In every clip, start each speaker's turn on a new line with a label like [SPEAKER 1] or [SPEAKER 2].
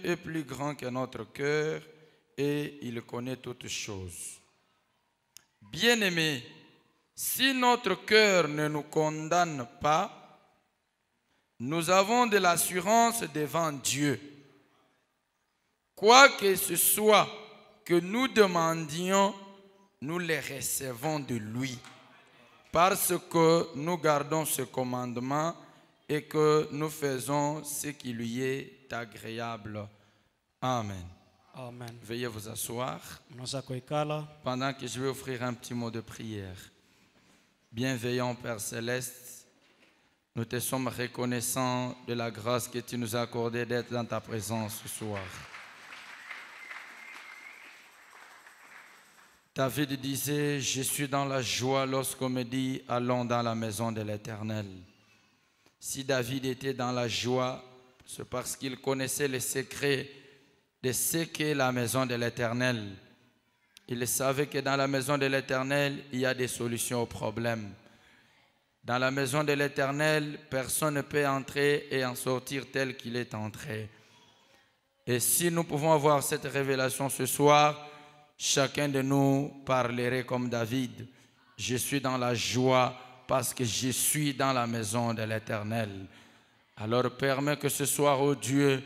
[SPEAKER 1] est plus grand que notre cœur et il connaît toutes choses. Bien-aimés, si notre cœur ne nous condamne pas, nous avons de l'assurance devant Dieu. Quoi que ce soit que nous demandions, nous les recevons de lui, parce que nous gardons ce commandement et que nous faisons ce qui lui est agréable. Amen.
[SPEAKER 2] Amen.
[SPEAKER 1] Veuillez vous asseoir
[SPEAKER 2] Unaweza kuikala
[SPEAKER 1] pendant que je vais offrir un petit mot de prière. Bienveillant Père Céleste, nous te sommes reconnaissants de la grâce que tu nous as accordée d'être dans ta présence ce soir. David disait, je suis dans la joie lorsqu'on me dit, allons dans la maison de l'Éternel. Si David était dans la joie, c'est parce qu'il connaissait les secrets de ce qu'est la maison de l'Éternel. Il savait que dans la maison de l'Éternel, il y a des solutions aux problèmes. Dans la maison de l'Éternel, personne ne peut entrer et en sortir tel qu'il est entré. Et si nous pouvons avoir cette révélation ce soir, chacun de nous parlerait comme David. Je suis dans la joie parce que je suis dans la maison de l'Éternel. Alors permets que ce soir, ô Dieu,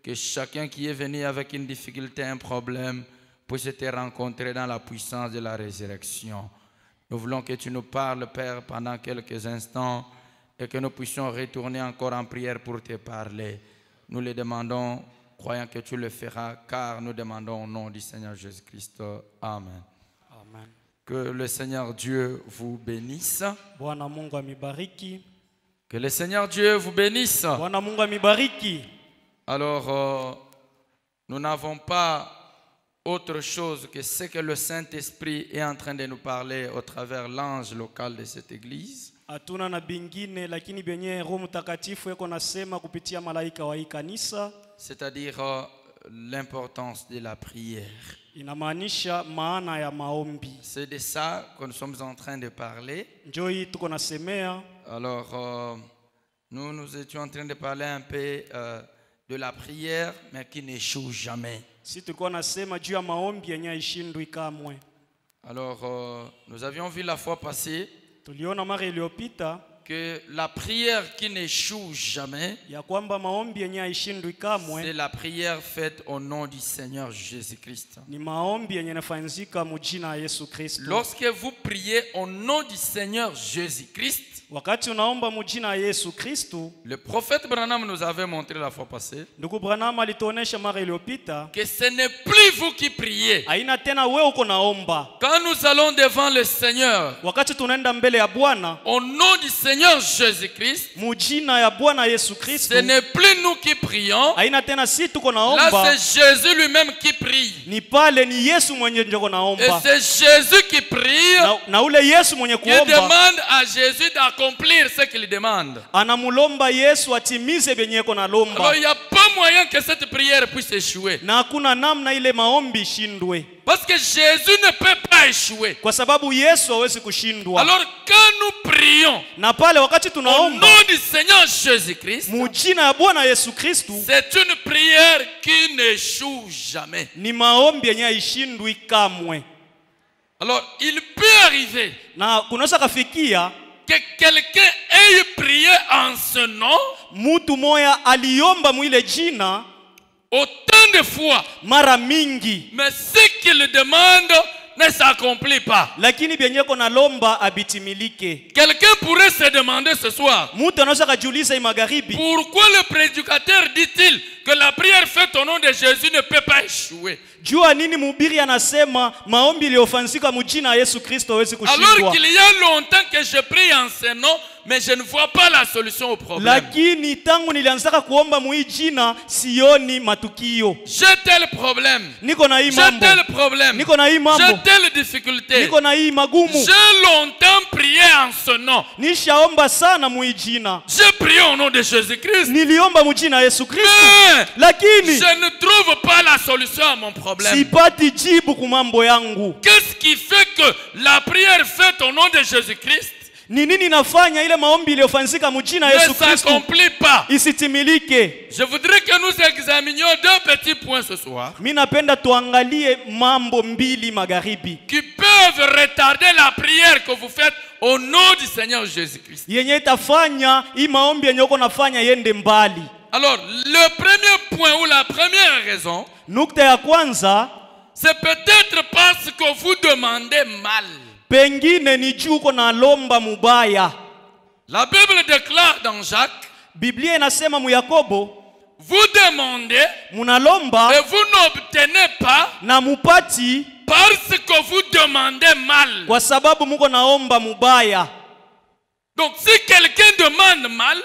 [SPEAKER 1] que chacun qui est venu avec une difficulté, un problème, puisse te rencontrer dans la puissance de la résurrection. Nous voulons que tu nous parles, Père, pendant quelques instants et que nous puissions retourner encore en prière pour te parler. Nous le demandons, croyant que tu le feras, car nous demandons au nom du Seigneur Jésus-Christ. Amen.
[SPEAKER 2] Amen.
[SPEAKER 1] Que le Seigneur Dieu vous bénisse.
[SPEAKER 2] Bwana Mungu amibariki.
[SPEAKER 1] Que le Seigneur Dieu vous bénisse.
[SPEAKER 2] Bwana Mungu amibariki.
[SPEAKER 1] Alors, nous n'avons pas autre chose que ce que le Saint-Esprit est en train de nous parler au travers l'ange local de cette église.
[SPEAKER 2] Hatuna na bingine lakini benye Roho Mtakatifu yako nasema kupitia malaika wa hii kanisa.
[SPEAKER 1] C'est-à-dire l'importance de la prière.
[SPEAKER 2] Inamaanisha maana ya maombi.
[SPEAKER 1] C'est de ça que nous sommes en train de parler.
[SPEAKER 2] Njoo hii tuko nasemea.
[SPEAKER 1] Alors, nous étions en train de parler un peu de la prière, mais qui n'échoue jamais.
[SPEAKER 2] Si tulikuwa nasema juu ya maombi yenye haishindwi kamwe.
[SPEAKER 1] Alors, nous avions vu la fois passée
[SPEAKER 2] Tuliona mara iliyopita
[SPEAKER 1] que la prière qui n'échoue jamais,
[SPEAKER 2] ya kwamba maombi yenye haishindwi kamwe
[SPEAKER 1] c'est la prière faite au nom du Seigneur Jésus-Christ.
[SPEAKER 2] ni maombi yenye yanafanyika mjina la Yesu Kristo.
[SPEAKER 1] Lorsque vous priez au nom du Seigneur Jésus-Christ,
[SPEAKER 2] Wakati unaomba mjina la Yesu Kristo,
[SPEAKER 1] le prophète Branham nous avait montré la fois passée
[SPEAKER 2] ndugu Branham alituonesha mara iliyopita
[SPEAKER 1] que ce n'est plus vous qui priez.
[SPEAKER 2] haina tena wewe uko naomba.
[SPEAKER 1] Quand nous allons devant le Seigneur,
[SPEAKER 2] Wakati tunaenda mbele ya Bwana
[SPEAKER 1] au nom du Seigneur Jésus-Christ,
[SPEAKER 2] mjina ya Bwana Yesu Kristo,
[SPEAKER 1] ce n'est plus nous qui prions.
[SPEAKER 2] haina tena si tuko
[SPEAKER 1] Là,
[SPEAKER 2] naomba,
[SPEAKER 1] c'est Jésus lui-même qui prie.
[SPEAKER 2] ni pale ni Yesu mwenye njoko
[SPEAKER 1] Et
[SPEAKER 2] naomba.
[SPEAKER 1] c'est Jésus qui prie,
[SPEAKER 2] Na ule Yesu mwenye
[SPEAKER 1] qui
[SPEAKER 2] kuomba
[SPEAKER 1] demande à Jésus d'accomplir ce qu'il demande.
[SPEAKER 2] anamulomba Yesu atimize benye yako
[SPEAKER 1] Alors,
[SPEAKER 2] nalomba.
[SPEAKER 1] il n'y a pas moyen que cette prière puisse échouer.
[SPEAKER 2] Na hakuna namna ile maombi ishindwe,
[SPEAKER 1] Parce que Jésus ne peut pas échouer.
[SPEAKER 2] kwa sababu Yesu hawezi kushindwa.
[SPEAKER 1] Alors, quand nous prions
[SPEAKER 2] Na pale wakati
[SPEAKER 1] au
[SPEAKER 2] tunaomba
[SPEAKER 1] nom du Seigneur Jésus-Christ,
[SPEAKER 2] mujina ya Bwana Yesu Kristo,
[SPEAKER 1] c'est une prière qui n'échoue jamais.
[SPEAKER 2] ni maombi yenye haishindwi kamwe.
[SPEAKER 1] Alors, il peut arriver
[SPEAKER 2] Na kunaweza kafikia
[SPEAKER 1] que quelqu'un ait prié en ce nom
[SPEAKER 2] mutu moya aliomba mwile jina
[SPEAKER 1] autant de fois,
[SPEAKER 2] mara mingi,
[SPEAKER 1] mais ce qu'il demande ne s'accomplit pas.
[SPEAKER 2] lakini byenyeko nalomba abitimilike.
[SPEAKER 1] Quelqu'un pourrait se demander ce soir,
[SPEAKER 2] Mutu anaweza kajiuliza magharibi,
[SPEAKER 1] pourquoi le prédicateur dit-il que la prière faite au nom de Jésus ne peut pas échouer?
[SPEAKER 2] jua nini mhubiri anasema maombi iliyofanyika mjina ya Yesu Kristo hawezi
[SPEAKER 1] Alors
[SPEAKER 2] kushindwa?
[SPEAKER 1] qu'il y a longtemps que je prie en ce nom, mais je ne vois pas la solution au problème.
[SPEAKER 2] Lakini tangu nilianzaka kuomba mwi jina sioni matukio.
[SPEAKER 1] J'ai tel problème.
[SPEAKER 2] Niko na hii
[SPEAKER 1] J'ai
[SPEAKER 2] mambo,
[SPEAKER 1] tel problème.
[SPEAKER 2] niko na hii
[SPEAKER 1] J'ai
[SPEAKER 2] mambo,
[SPEAKER 1] telle difficulté.
[SPEAKER 2] niko na hii magumu.
[SPEAKER 1] J'ai longtemps prié en ce nom.
[SPEAKER 2] Nishaomba sana mwi jina,
[SPEAKER 1] J'ai prié au nom de Jésus-Christ.
[SPEAKER 2] niliomba mjina ya Yesu Kristo,
[SPEAKER 1] Mais
[SPEAKER 2] lakini
[SPEAKER 1] je ne trouve pas la solution à mon problème.
[SPEAKER 2] sipati jibu ku mambo yangu.
[SPEAKER 1] Qu'est-ce qui fait que la prière faite au nom de Jésus-Christ
[SPEAKER 2] Ni nini nafanya ile maombi iliyofanyika mjina Yesu
[SPEAKER 1] ne
[SPEAKER 2] Kristo
[SPEAKER 1] s'accomplit pas.
[SPEAKER 2] isitimilike?
[SPEAKER 1] Je voudrais que nous examinions deux petits points ce soir
[SPEAKER 2] Mimi napenda tuangalie mambo mbili magharibi
[SPEAKER 1] qui peuvent retarder la prière que vous faites au nom du Seigneur Jésus-Christ.
[SPEAKER 2] yenye itafanya hii maombi yenye uko nafanya yende mbali.
[SPEAKER 1] Alors, le premier point ou la première raison,
[SPEAKER 2] Nukta ya kwanza,
[SPEAKER 1] c'est peut-être parce que vous demandez mal.
[SPEAKER 2] pengine ni juu uko na lomba mubaya.
[SPEAKER 1] La Bible déclare dans Jacques,
[SPEAKER 2] Biblia inasema mu Yakobo,
[SPEAKER 1] vous demandez
[SPEAKER 2] munalomba
[SPEAKER 1] et vous n'obtenez pas
[SPEAKER 2] na mupati
[SPEAKER 1] parce que vous demandez mal.
[SPEAKER 2] kwa sababu muko naomba mubaya.
[SPEAKER 1] Donc, si quelqu'un demande mal,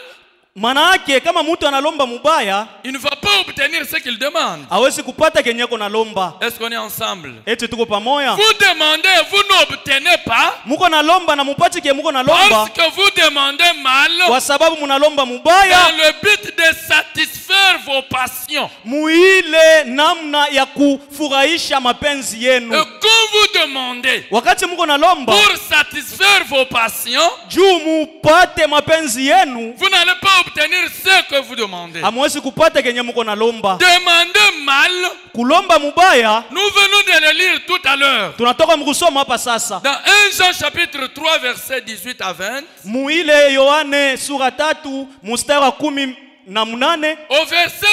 [SPEAKER 2] Maana yake kama mtu analomba mubaya,
[SPEAKER 1] il ne va pas obtenir ce qu'il demande.
[SPEAKER 2] hawezi kupata kenye uko nalomba.
[SPEAKER 1] Est-ce qu'on est ensemble?
[SPEAKER 2] Eti tuko pamoja?
[SPEAKER 1] Vous demandez, vous n'obtenez pas
[SPEAKER 2] Muko nalomba na mupati ke muko nalomba
[SPEAKER 1] parce que vous demandez mal
[SPEAKER 2] kwa sababu munalomba mubaya
[SPEAKER 1] dans le but de satisfaire vos passions.
[SPEAKER 2] muile namna ya kufurahisha mapenzi
[SPEAKER 1] Et
[SPEAKER 2] yenu.
[SPEAKER 1] quand vous demandez
[SPEAKER 2] Wakati muko nalomba
[SPEAKER 1] pour satisfaire vos passions,
[SPEAKER 2] juu mupate mapenzi yenu,
[SPEAKER 1] vous n'allez pas obtenir ce que vous demandez.
[SPEAKER 2] hamwezi kupata kenye muko nalomba.
[SPEAKER 1] Demandez mal,
[SPEAKER 2] Kulomba mubaya
[SPEAKER 1] nous venons de le lire tout à l'heure.
[SPEAKER 2] tunatoka mkusoma hapa sasa.
[SPEAKER 1] Dans 1 Jean chapitre 3 versets 18 à 20,
[SPEAKER 2] Muile Yohane sura 3 mstari wa 18.
[SPEAKER 1] au verset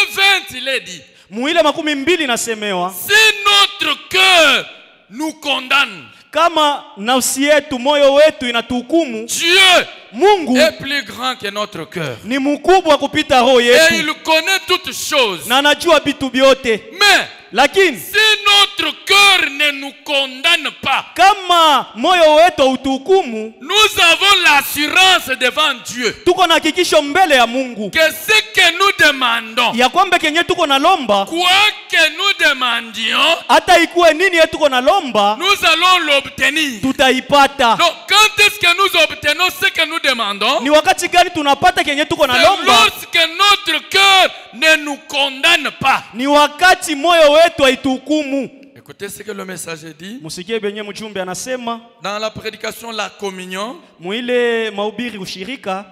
[SPEAKER 1] 20 il est dit,
[SPEAKER 2] Muile 12 nasemewa,
[SPEAKER 1] si notre cœur nous condamne,
[SPEAKER 2] kama nafsi yetu moyo wetu inatuhukumu,
[SPEAKER 1] Dieu
[SPEAKER 2] Mungu
[SPEAKER 1] est plus grand que notre cœur.
[SPEAKER 2] ni mkubwa kupita roho
[SPEAKER 1] Et
[SPEAKER 2] yetu
[SPEAKER 1] il connaît toutes choses.
[SPEAKER 2] na anajua vitu vyote.
[SPEAKER 1] Mais
[SPEAKER 2] Lakini
[SPEAKER 1] si notre cœur ne nous condamne pas,
[SPEAKER 2] kama moyo wetu hautuhukumu,
[SPEAKER 1] nous avons l'assurance devant Dieu
[SPEAKER 2] tuko na hakikisho mbele ya Mungu
[SPEAKER 1] que ce que nous demandons,
[SPEAKER 2] ya kwamba kenye tuko nalomba,
[SPEAKER 1] quoi que nous demandions,
[SPEAKER 2] hata ikuwe nini yetu tuko nalomba,
[SPEAKER 1] nous allons l'obtenir.
[SPEAKER 2] tutaipata.
[SPEAKER 1] Donc quand est-ce que nous obtenons ce que nous demandons?
[SPEAKER 2] Ni wakati gani tunapata kenye tuko
[SPEAKER 1] C'est
[SPEAKER 2] nalomba?
[SPEAKER 1] lorsque notre cœur ne nous condamne pas.
[SPEAKER 2] Ni wakati moyo wetu haituhukumu.
[SPEAKER 1] Écoutez ce que le messager dit.
[SPEAKER 2] Musikie benye mjumbe anasema
[SPEAKER 1] Dans la prédication, la communion,
[SPEAKER 2] muile mahubiri ushirika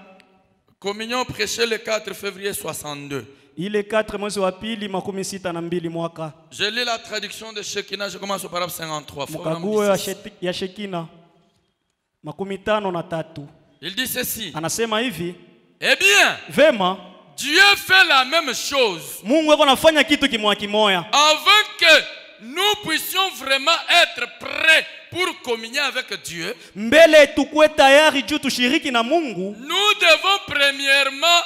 [SPEAKER 1] communion prêchée le 4 février 62.
[SPEAKER 2] ile 4 mwezi wa pili 62 mwaka.
[SPEAKER 1] Je lis la traduction de Shekinah, je commence au paragraphe 53.
[SPEAKER 2] Mkaguo ya Shekina 53.
[SPEAKER 1] Il dit ceci.
[SPEAKER 2] Anasema hivi,
[SPEAKER 1] Eh bien,
[SPEAKER 2] vema,
[SPEAKER 1] Dieu fait la même chose
[SPEAKER 2] Mungu yuko anafanya kitu kimoya
[SPEAKER 1] avant que nous puissions vraiment être prêts pour communier avec Dieu.
[SPEAKER 2] mbele tukue tayari juu tushiriki na Mungu.
[SPEAKER 1] Nous devons premièrement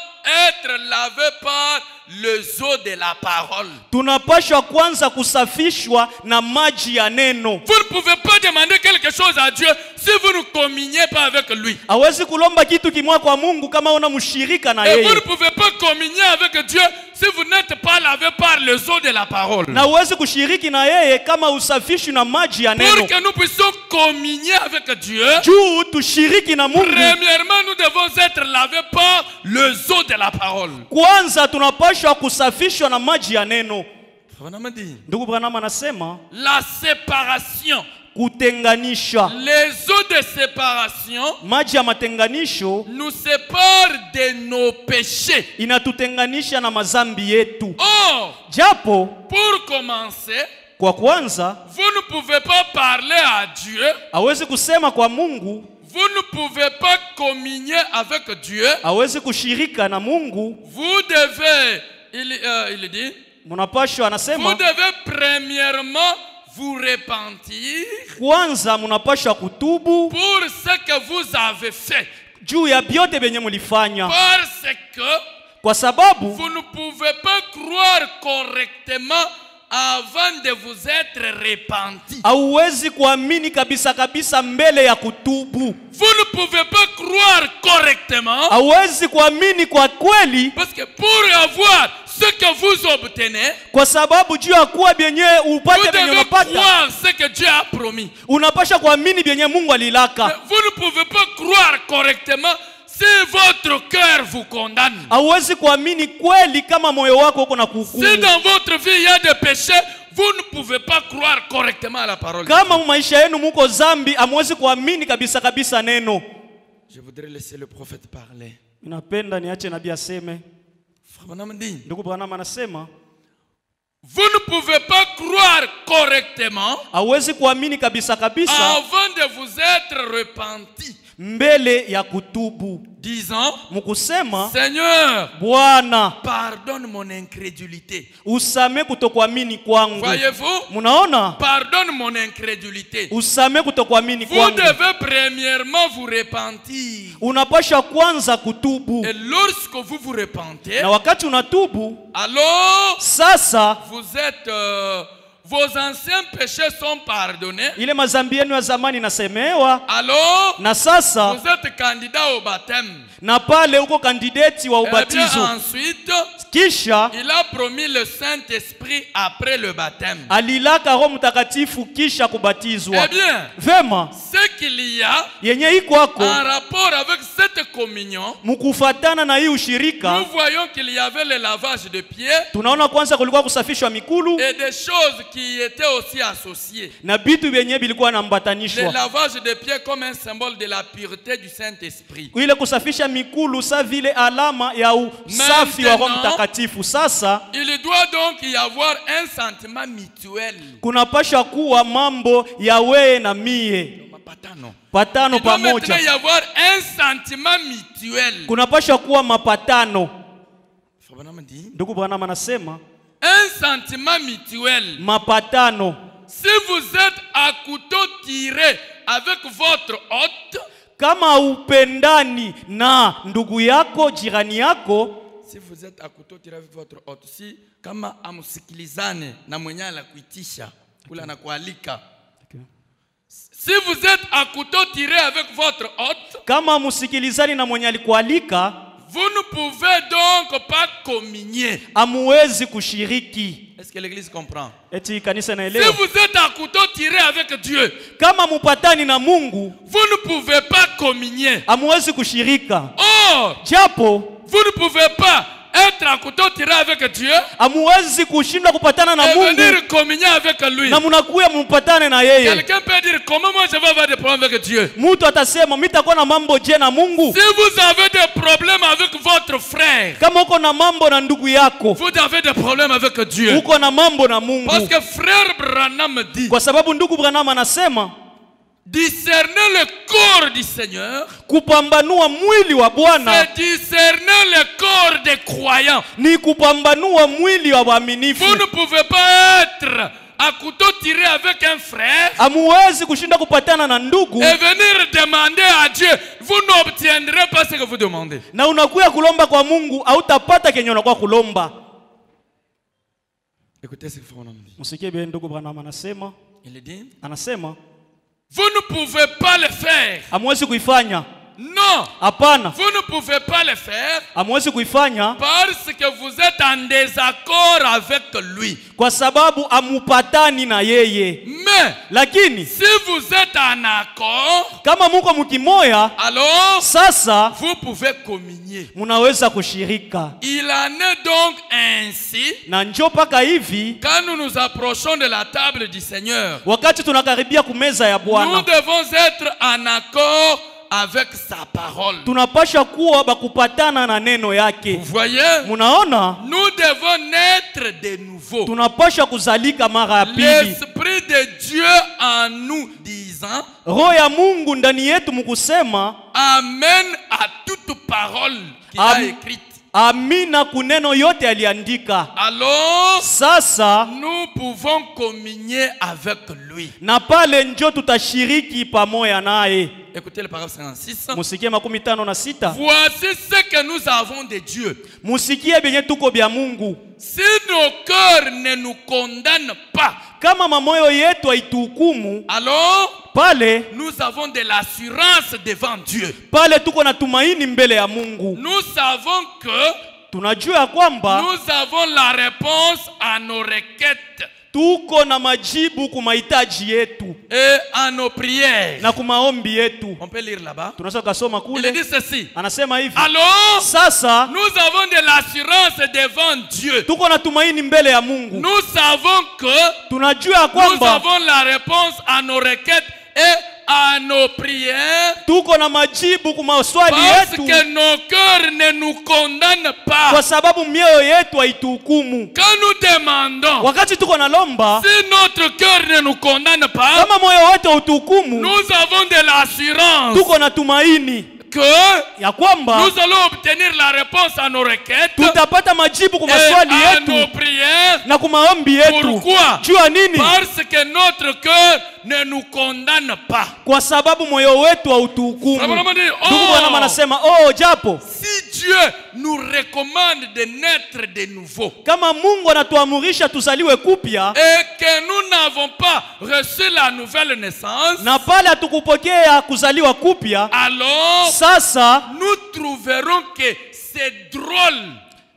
[SPEAKER 1] être lavés par les eaux de la parole.
[SPEAKER 2] Tunapashwa kwanza kusafishwa na maji ya neno.
[SPEAKER 1] Vous ne pouvez pas demander quelque chose à Dieu si vous ne communiez pas avec lui.
[SPEAKER 2] Hawezi kulomba kitu kimwa kwa Mungu kama una mshirika na
[SPEAKER 1] Et vous ne
[SPEAKER 2] yeye.
[SPEAKER 1] pouvez pas communier avec Dieu si vous n'êtes pas lavé par les eaux de la parole.
[SPEAKER 2] Na huwezi kushiriki na yeye kama usafishwi na maji ya neno.
[SPEAKER 1] Pour que nous puissions communier avec Dieu,
[SPEAKER 2] Juu tushiriki na Mungu,
[SPEAKER 1] premièrement, nous devons être lavés par les eaux de la parole.
[SPEAKER 2] kwanza tunapashwa kusafishwa na maji ya neno.
[SPEAKER 1] Vraiment dit.
[SPEAKER 2] Ndugu Branham anasema
[SPEAKER 1] La séparation,
[SPEAKER 2] kutenganisha.
[SPEAKER 1] les eaux de séparation
[SPEAKER 2] Maji ya matenganisho
[SPEAKER 1] nous séparent de nos péchés.
[SPEAKER 2] inatutenganisha na mazambi yetu.
[SPEAKER 1] Or,
[SPEAKER 2] Japo
[SPEAKER 1] pour commencer,
[SPEAKER 2] kwa kwanza
[SPEAKER 1] vous ne pouvez pas parler à Dieu,
[SPEAKER 2] hawezi kusema kwa Mungu,
[SPEAKER 1] vous ne pouvez pas communier avec Dieu.
[SPEAKER 2] hawezi kushirika na Mungu.
[SPEAKER 1] Vous devez, il dit,
[SPEAKER 2] Munapashwa
[SPEAKER 1] vous
[SPEAKER 2] anasema
[SPEAKER 1] devez premièrement vous repentir
[SPEAKER 2] kwanza munapashwa kutubu
[SPEAKER 1] pour ce que vous avez fait.
[SPEAKER 2] juu ya vyote vyenye mulifanya,
[SPEAKER 1] Parce que
[SPEAKER 2] kwa sababu
[SPEAKER 1] vous ne pouvez pas croire correctement avant de vous être repenti.
[SPEAKER 2] hauwezi kuamini kabisa mbele ya kutubu.
[SPEAKER 1] Vous ne pouvez pas croire correctement
[SPEAKER 2] Hauwezi kuamini kwa kweli,
[SPEAKER 1] parce que pour avoir ce que vous obtenez,
[SPEAKER 2] kwa sababu juu ya kuwa benye
[SPEAKER 1] vous
[SPEAKER 2] upate benye
[SPEAKER 1] devez
[SPEAKER 2] unapata,
[SPEAKER 1] croire ce que Dieu a promis.
[SPEAKER 2] unapasha kuamini benye Mungu
[SPEAKER 1] Mais
[SPEAKER 2] alilaka.
[SPEAKER 1] vous ne pouvez pas croire correctement si votre cœur vous condamne.
[SPEAKER 2] Hauwezi kuamini kweli kama moyo wako uko na
[SPEAKER 1] Si
[SPEAKER 2] kuhukumu.
[SPEAKER 1] dans votre vie il y a des péchés, vous ne pouvez pas croire correctement à la parole.
[SPEAKER 2] Kama maisha yenu muko zambi, hamwezi kuamini kabisa neno.
[SPEAKER 1] Je voudrais laisser le prophète parler.
[SPEAKER 2] Ninapenda niache nabii aseme.
[SPEAKER 1] Frère Branham dit,
[SPEAKER 2] Ndugu Branham anasema,
[SPEAKER 1] vous ne pouvez pas croire correctement
[SPEAKER 2] hawezi kuamini kabisa
[SPEAKER 1] avant de vous être repenti,
[SPEAKER 2] mbele ya kutubu,
[SPEAKER 1] disant,
[SPEAKER 2] mkusema,
[SPEAKER 1] Seigneur,
[SPEAKER 2] Bwana,
[SPEAKER 1] pardonne mon incrédulité.
[SPEAKER 2] usame kutokuamini kwangu.
[SPEAKER 1] Voyez-vous?
[SPEAKER 2] Munaona?
[SPEAKER 1] Pardonne mon incrédulité.
[SPEAKER 2] Usame kutokuamini
[SPEAKER 1] Vous
[SPEAKER 2] kwangu.
[SPEAKER 1] devez premièrement vous repentir.
[SPEAKER 2] Unapasha kwanza kutubu.
[SPEAKER 1] Et lorsque vous vous repentez,
[SPEAKER 2] Na wakati unatubu,
[SPEAKER 1] alors
[SPEAKER 2] sasa
[SPEAKER 1] vous êtes, vos anciens péchés sont pardonnés.
[SPEAKER 2] ile mazambi yenu ya zamani nasemewa,
[SPEAKER 1] Alors
[SPEAKER 2] na sasa
[SPEAKER 1] vous êtes candidat au baptême.
[SPEAKER 2] na pale uko kandidati wa
[SPEAKER 1] Et bien
[SPEAKER 2] ubatizo.
[SPEAKER 1] ensuite,
[SPEAKER 2] Kisha
[SPEAKER 1] il a promis le Saint-Esprit après le baptême.
[SPEAKER 2] alilaka Roho Mtakatifu kisha kubatizwa.
[SPEAKER 1] Eh bien,
[SPEAKER 2] Vema,
[SPEAKER 1] ce qu'il y a
[SPEAKER 2] yenye iko hako
[SPEAKER 1] en rapport avec cette communion,
[SPEAKER 2] mkufatana na hii ushirika,
[SPEAKER 1] nous voyons qu'il y avait le lavage de pieds
[SPEAKER 2] tunaona kwanza kulikuwa kusafishwa mikulu
[SPEAKER 1] et des choses qui étaient aussi associées.
[SPEAKER 2] na bitu vyenye bilikuwa
[SPEAKER 1] Le
[SPEAKER 2] nambatanishwa.
[SPEAKER 1] lavage de pieds comme un symbole de la pureté du Saint-Esprit.
[SPEAKER 2] Ile kusafisha mikulu sa vile alama ya usafi wa Roho Mtakatifu. Sasa
[SPEAKER 1] Il doit donc y avoir un sentiment mutuel.
[SPEAKER 2] kunapasha kuwa mambo ya wewe na mie,
[SPEAKER 1] Mapatano.
[SPEAKER 2] patano
[SPEAKER 1] Il doit maintenant
[SPEAKER 2] pamoja.
[SPEAKER 1] y avoir un sentiment mutuel.
[SPEAKER 2] Kunapasha kuwa mapatano.
[SPEAKER 1] Frère Branham dit,
[SPEAKER 2] Ndugu Branham anasema
[SPEAKER 1] un sentiment mutuel.
[SPEAKER 2] mapatano.
[SPEAKER 1] Si vous êtes à couteau tiré avec votre hôte,
[SPEAKER 2] Kama upendani na ndugu yako, jirani yako,
[SPEAKER 1] si vous êtes à couteau tiré avec votre hôte, si kama amusikilizane na mwenye anakuitisha kula anakualika. Si vous êtes à couteau tiré avec votre hôte,
[SPEAKER 2] kama musikilizani na mwenye alikualika,
[SPEAKER 1] vous ne pouvez donc pas communier.
[SPEAKER 2] amuwezi kushiriki.
[SPEAKER 1] Est-ce que l'église comprend?
[SPEAKER 2] Eti kanisa
[SPEAKER 1] Si
[SPEAKER 2] naelewa?
[SPEAKER 1] vous êtes à couteau tiré avec Dieu,
[SPEAKER 2] Kama mupatani na Mungu,
[SPEAKER 1] vous ne pouvez pas communier.
[SPEAKER 2] amuwezi kushirika.
[SPEAKER 1] Or,
[SPEAKER 2] Japo
[SPEAKER 1] vous ne pouvez pas être à couteau tiré avec Dieu
[SPEAKER 2] amuwezi kushindwa kupatana na
[SPEAKER 1] et
[SPEAKER 2] Mungu
[SPEAKER 1] venir communier avec lui.
[SPEAKER 2] na munakuya mupatane na yeye.
[SPEAKER 1] Quelqu'un peut dire, comment moi je vais avoir des problèmes avec Dieu?
[SPEAKER 2] Mtu atasema mitakuwa na mambo je na Mungu?
[SPEAKER 1] Si vous avez des problèmes avec votre frère,
[SPEAKER 2] Kama uko na mambo na ndugu yako,
[SPEAKER 1] vous avez des problèmes avec Dieu.
[SPEAKER 2] uko na mambo na
[SPEAKER 1] Parce
[SPEAKER 2] Mungu.
[SPEAKER 1] que frère Branham dit,
[SPEAKER 2] Kwa sababu ndugu Branham anasema
[SPEAKER 1] discerner le corps du Seigneur,
[SPEAKER 2] kupambanua mwili wa Bwana
[SPEAKER 1] c'est discerner le corps des croyants.
[SPEAKER 2] ni kupambanua mwili wa waaminifu.
[SPEAKER 1] Vous ne pouvez pas être à couteau tiré avec un frère
[SPEAKER 2] Amuwezi kushinda kupatana na ndugu
[SPEAKER 1] et venir demander à Dieu. Vous n'obtiendrez pas ce que vous demandez.
[SPEAKER 2] na unakuya kulomba kwa Mungu hautapata kenye unakuwa kulomba.
[SPEAKER 1] Écoutez ce que frère Branham dit.
[SPEAKER 2] Msikie bien ndugu Branham anasema,
[SPEAKER 1] Il dit,
[SPEAKER 2] vous
[SPEAKER 1] vous ne pouvez pas le faire.
[SPEAKER 2] amuwezi kuifanya.
[SPEAKER 1] Non,
[SPEAKER 2] Hapana,
[SPEAKER 1] vous ne pouvez pas le faire
[SPEAKER 2] amuwezi kuifanya
[SPEAKER 1] parce que vous êtes en désaccord avec lui.
[SPEAKER 2] kwa sababu amupatani na yeye.
[SPEAKER 1] Mais
[SPEAKER 2] Lakini
[SPEAKER 1] si vous êtes en accord,
[SPEAKER 2] kama muko mukimoya,
[SPEAKER 1] alors
[SPEAKER 2] sasa
[SPEAKER 1] vous pouvez communier.
[SPEAKER 2] munaweza kushirika.
[SPEAKER 1] Il en est donc ainsi
[SPEAKER 2] Na njoo paka hivi
[SPEAKER 1] quand nous nous approchons de la table du Seigneur.
[SPEAKER 2] wakati tunakaribia kumeza ya
[SPEAKER 1] Nous
[SPEAKER 2] Bwana,
[SPEAKER 1] devons être en accord avec sa parole.
[SPEAKER 2] tunapasha kuwa bakupatana na neno
[SPEAKER 1] Vous
[SPEAKER 2] yake.
[SPEAKER 1] voyez,
[SPEAKER 2] Munaona,
[SPEAKER 1] nous devons naître de nouveau.
[SPEAKER 2] tunapasha kuzalika mara ya pili.
[SPEAKER 1] L'Esprit de Dieu en nous disant
[SPEAKER 2] Roho ya Mungu ndani yetu mukusema
[SPEAKER 1] Amen à toute parole qu'il a écrite.
[SPEAKER 2] amina kuneno yote aliandika.
[SPEAKER 1] Alors,
[SPEAKER 2] Sasa
[SPEAKER 1] nous pouvons communier avec lui.
[SPEAKER 2] na pale njo tutashiriki pamoja naye.
[SPEAKER 1] Écoutez le paragraphe 56.
[SPEAKER 2] Musikie 56.
[SPEAKER 1] Voici ce que nous avons de Dieu.
[SPEAKER 2] Musikie benye tuko bya Mungu.
[SPEAKER 1] Si nos cœurs ne nous condamnent pas,
[SPEAKER 2] Kama mamoyo yetu haituhukumu,
[SPEAKER 1] alors
[SPEAKER 2] pale
[SPEAKER 1] nous avons de l'assurance devant Dieu.
[SPEAKER 2] pale tuko na tumaini mbele ya Mungu.
[SPEAKER 1] Nous savons que
[SPEAKER 2] Tunajua kwamba
[SPEAKER 1] nous avons la réponse à nos requêtes
[SPEAKER 2] tuko na majibu ku mahitaji yetu
[SPEAKER 1] et à nos prières.
[SPEAKER 2] na ku maombi yetu.
[SPEAKER 1] On peut lire là-bas.
[SPEAKER 2] Tunaweza kusoma
[SPEAKER 1] Il
[SPEAKER 2] kule.
[SPEAKER 1] dit ceci.
[SPEAKER 2] Anasema hivi.
[SPEAKER 1] Alors,
[SPEAKER 2] Sasa
[SPEAKER 1] nous avons de l'assurance devant Dieu.
[SPEAKER 2] tuko na tumaini mbele ya Mungu.
[SPEAKER 1] Nous savons que
[SPEAKER 2] Tunajua
[SPEAKER 1] nous
[SPEAKER 2] kwamba
[SPEAKER 1] avons la réponse à nos requêtes et à nos prières
[SPEAKER 2] tuko na majibu kwa maswali
[SPEAKER 1] parce
[SPEAKER 2] yetu
[SPEAKER 1] que nos cœurs ne nous condamnent pas.
[SPEAKER 2] kwa sababu mioyo yetu haituhukumu.
[SPEAKER 1] Quand nous demandons,
[SPEAKER 2] Wakati tuko nalomba,
[SPEAKER 1] si notre cœur ne nous condamne pas,
[SPEAKER 2] kama moyo wetu hautuhukumu,
[SPEAKER 1] nous avons de l'assurance
[SPEAKER 2] tuko na tumaini
[SPEAKER 1] que
[SPEAKER 2] ya kwamba
[SPEAKER 1] nous allons obtenir la réponse à nos requêtes
[SPEAKER 2] tutapata majibu kwa
[SPEAKER 1] et
[SPEAKER 2] maswali
[SPEAKER 1] à nos
[SPEAKER 2] yetu
[SPEAKER 1] prières.
[SPEAKER 2] na kwa maombi yetu.
[SPEAKER 1] Pourquoi?
[SPEAKER 2] Jua nini?
[SPEAKER 1] Parce que notre cœur ne nous condamne pas.
[SPEAKER 2] Kwa sababu moyo wetu hautuhukumu.
[SPEAKER 1] Vraiment dit,
[SPEAKER 2] Ndugu Branham anasema, japo
[SPEAKER 1] si Dieu nous recommande de naître de nouveau
[SPEAKER 2] kama Mungu anatuamurisha tuzaliwe kupya
[SPEAKER 1] et que nous n'avons pas reçu la nouvelle naissance,
[SPEAKER 2] na pale hatukupokea kuzaliwa kupya,
[SPEAKER 1] alors
[SPEAKER 2] sasa
[SPEAKER 1] nous trouverons que c'est drôle.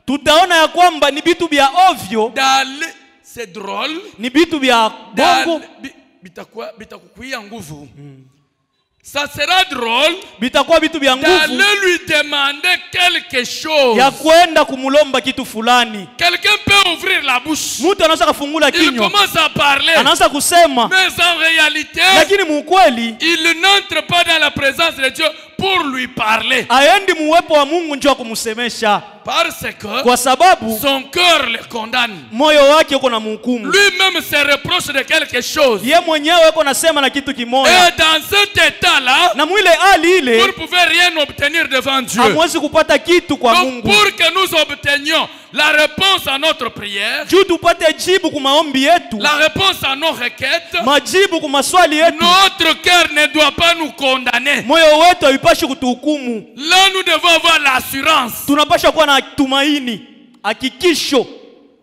[SPEAKER 2] Tutaona ya kwamba ni vitu vya ovyo,
[SPEAKER 1] C'est drôle.
[SPEAKER 2] ni vitu vya bongo.
[SPEAKER 1] Bitakukuia nguvu. Ça sera drôle
[SPEAKER 2] Bitakuwa vitu vya nguvu
[SPEAKER 1] d'aller lui demander quelque chose.
[SPEAKER 2] ya kwenda kumulomba kitu fulani.
[SPEAKER 1] Quelqu'un peut ouvrir la bouche.
[SPEAKER 2] Mtu anaweza kufungula
[SPEAKER 1] Il
[SPEAKER 2] kinywa,
[SPEAKER 1] commence à parler.
[SPEAKER 2] anaanza kusema,
[SPEAKER 1] Mais en réalité,
[SPEAKER 2] lakini mukweli
[SPEAKER 1] il n'entre pas dans la présence de Dieu pour lui parler.
[SPEAKER 2] aendi muwepo wa Mungu njoo kumsemesha,
[SPEAKER 1] Parce que
[SPEAKER 2] kwa sababu
[SPEAKER 1] son cœur le condamne.
[SPEAKER 2] moyo wake uko na mhukumu.
[SPEAKER 1] Lui-même se reproche de quelque chose.
[SPEAKER 2] Ye mwenyewe uko nasema na kitu kimoja,
[SPEAKER 1] Et dans cet état-là,
[SPEAKER 2] na mwile hali ile
[SPEAKER 1] vous ne pouvez rien obtenir devant Dieu.
[SPEAKER 2] hamwezi kupata kitu kwa
[SPEAKER 1] Donc
[SPEAKER 2] Mungu.
[SPEAKER 1] pour que nous obtenions la réponse à notre prière,
[SPEAKER 2] Juu tupate jibu kwa maombi yetu,
[SPEAKER 1] la réponse à nos requêtes,
[SPEAKER 2] majibu kwa maswali yetu,
[SPEAKER 1] notre cœur ne doit pas nous condamner.
[SPEAKER 2] moyo wetu haipashi kutuhukumu.
[SPEAKER 1] Là, nous devons avoir l'assurance
[SPEAKER 2] Tunapasha kuwa na tumaini, hakikisho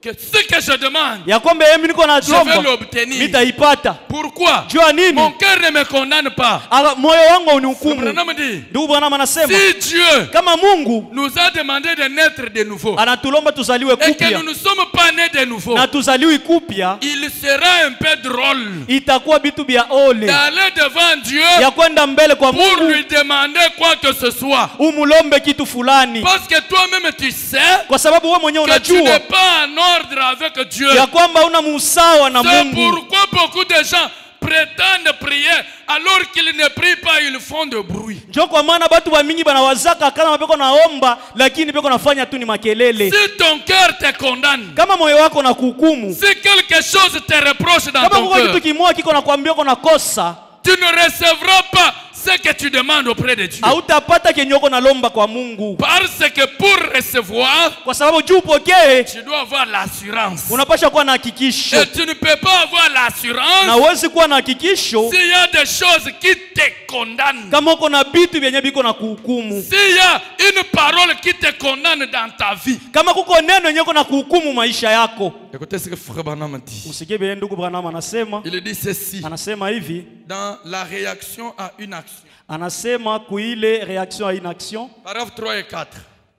[SPEAKER 1] que ce que je demande,
[SPEAKER 2] ya kwamba mimi niko na
[SPEAKER 1] je vais
[SPEAKER 2] lomba
[SPEAKER 1] l'obtenir.
[SPEAKER 2] nitaipata.
[SPEAKER 1] Pourquoi?
[SPEAKER 2] Jua nini?
[SPEAKER 1] Mon cœur ne me condamne pas.
[SPEAKER 2] Moyo wangu unihukumu.
[SPEAKER 1] Branham dit,
[SPEAKER 2] Ndugu Branham anasema,
[SPEAKER 1] si Dieu
[SPEAKER 2] kama Mungu
[SPEAKER 1] nous a demandé de naître de nouveau
[SPEAKER 2] anatulomba tuzaliwe
[SPEAKER 1] et que
[SPEAKER 2] kupya
[SPEAKER 1] nous ne sommes pas nés de nouveau,
[SPEAKER 2] na tuzaliwe kupya,
[SPEAKER 1] il sera un peu drôle
[SPEAKER 2] itakuwa vitu vya ole
[SPEAKER 1] d'aller devant Dieu
[SPEAKER 2] ya kwenda mbele kwa
[SPEAKER 1] pour
[SPEAKER 2] Mungu
[SPEAKER 1] lui demander quoi que ce soit.
[SPEAKER 2] umulombe kitu fulani,
[SPEAKER 1] Parce que toi-même tu sais
[SPEAKER 2] kwa sababu wewe mwenyewe
[SPEAKER 1] que tu n'es
[SPEAKER 2] unajua
[SPEAKER 1] pas en ordre avec Dieu.
[SPEAKER 2] ya kwamba una musawa na
[SPEAKER 1] C'est
[SPEAKER 2] Mungu.
[SPEAKER 1] pourquoi beaucoup de gens prétendent prier alors qu'ils ne prient pas, ils font de bruit.
[SPEAKER 2] Njo kwa maana batu wa mingi banawazaka kama beko naomba lakini beko nafanya tu ni makelele.
[SPEAKER 1] Si ton cœur te condamne,
[SPEAKER 2] Kama moyo wako na kuhukumu,
[SPEAKER 1] si quelque chose te reproche dans
[SPEAKER 2] kama
[SPEAKER 1] ton
[SPEAKER 2] kuko
[SPEAKER 1] cœur,
[SPEAKER 2] kitu kimoja kiko nakwambia uko nakosa,
[SPEAKER 1] tu ne recevras pas ce que tu demandes auprès de Dieu.
[SPEAKER 2] hautapata kenye uko nalomba kwa Mungu.
[SPEAKER 1] Parce que pour recevoir,
[SPEAKER 2] Kwa sababu juu upokee,
[SPEAKER 1] tu dois avoir l'assurance.
[SPEAKER 2] unapasha kuwa na hakikisho.
[SPEAKER 1] Et tu ne peux pas avoir
[SPEAKER 2] Na
[SPEAKER 1] l'assurance
[SPEAKER 2] uwezi kuwa na hakikisho
[SPEAKER 1] s'il y a des choses qui te condamnent.
[SPEAKER 2] kama uko na vitu vyenye biko na kuhukumu.
[SPEAKER 1] S'il y a une parole qui te condamne dans ta vie.
[SPEAKER 2] Kama kuko neno yenye uko na kuhukumu maisha yako.
[SPEAKER 1] Écoutez ce que Frère Branham dit.
[SPEAKER 2] Usikie bien ndugu Branham anasema,
[SPEAKER 1] Il dit ceci
[SPEAKER 2] anasema hivi,
[SPEAKER 1] dans la réaction à une action.
[SPEAKER 2] anasema kuile reaction à une action.
[SPEAKER 1] Paragraphe 3 et 4.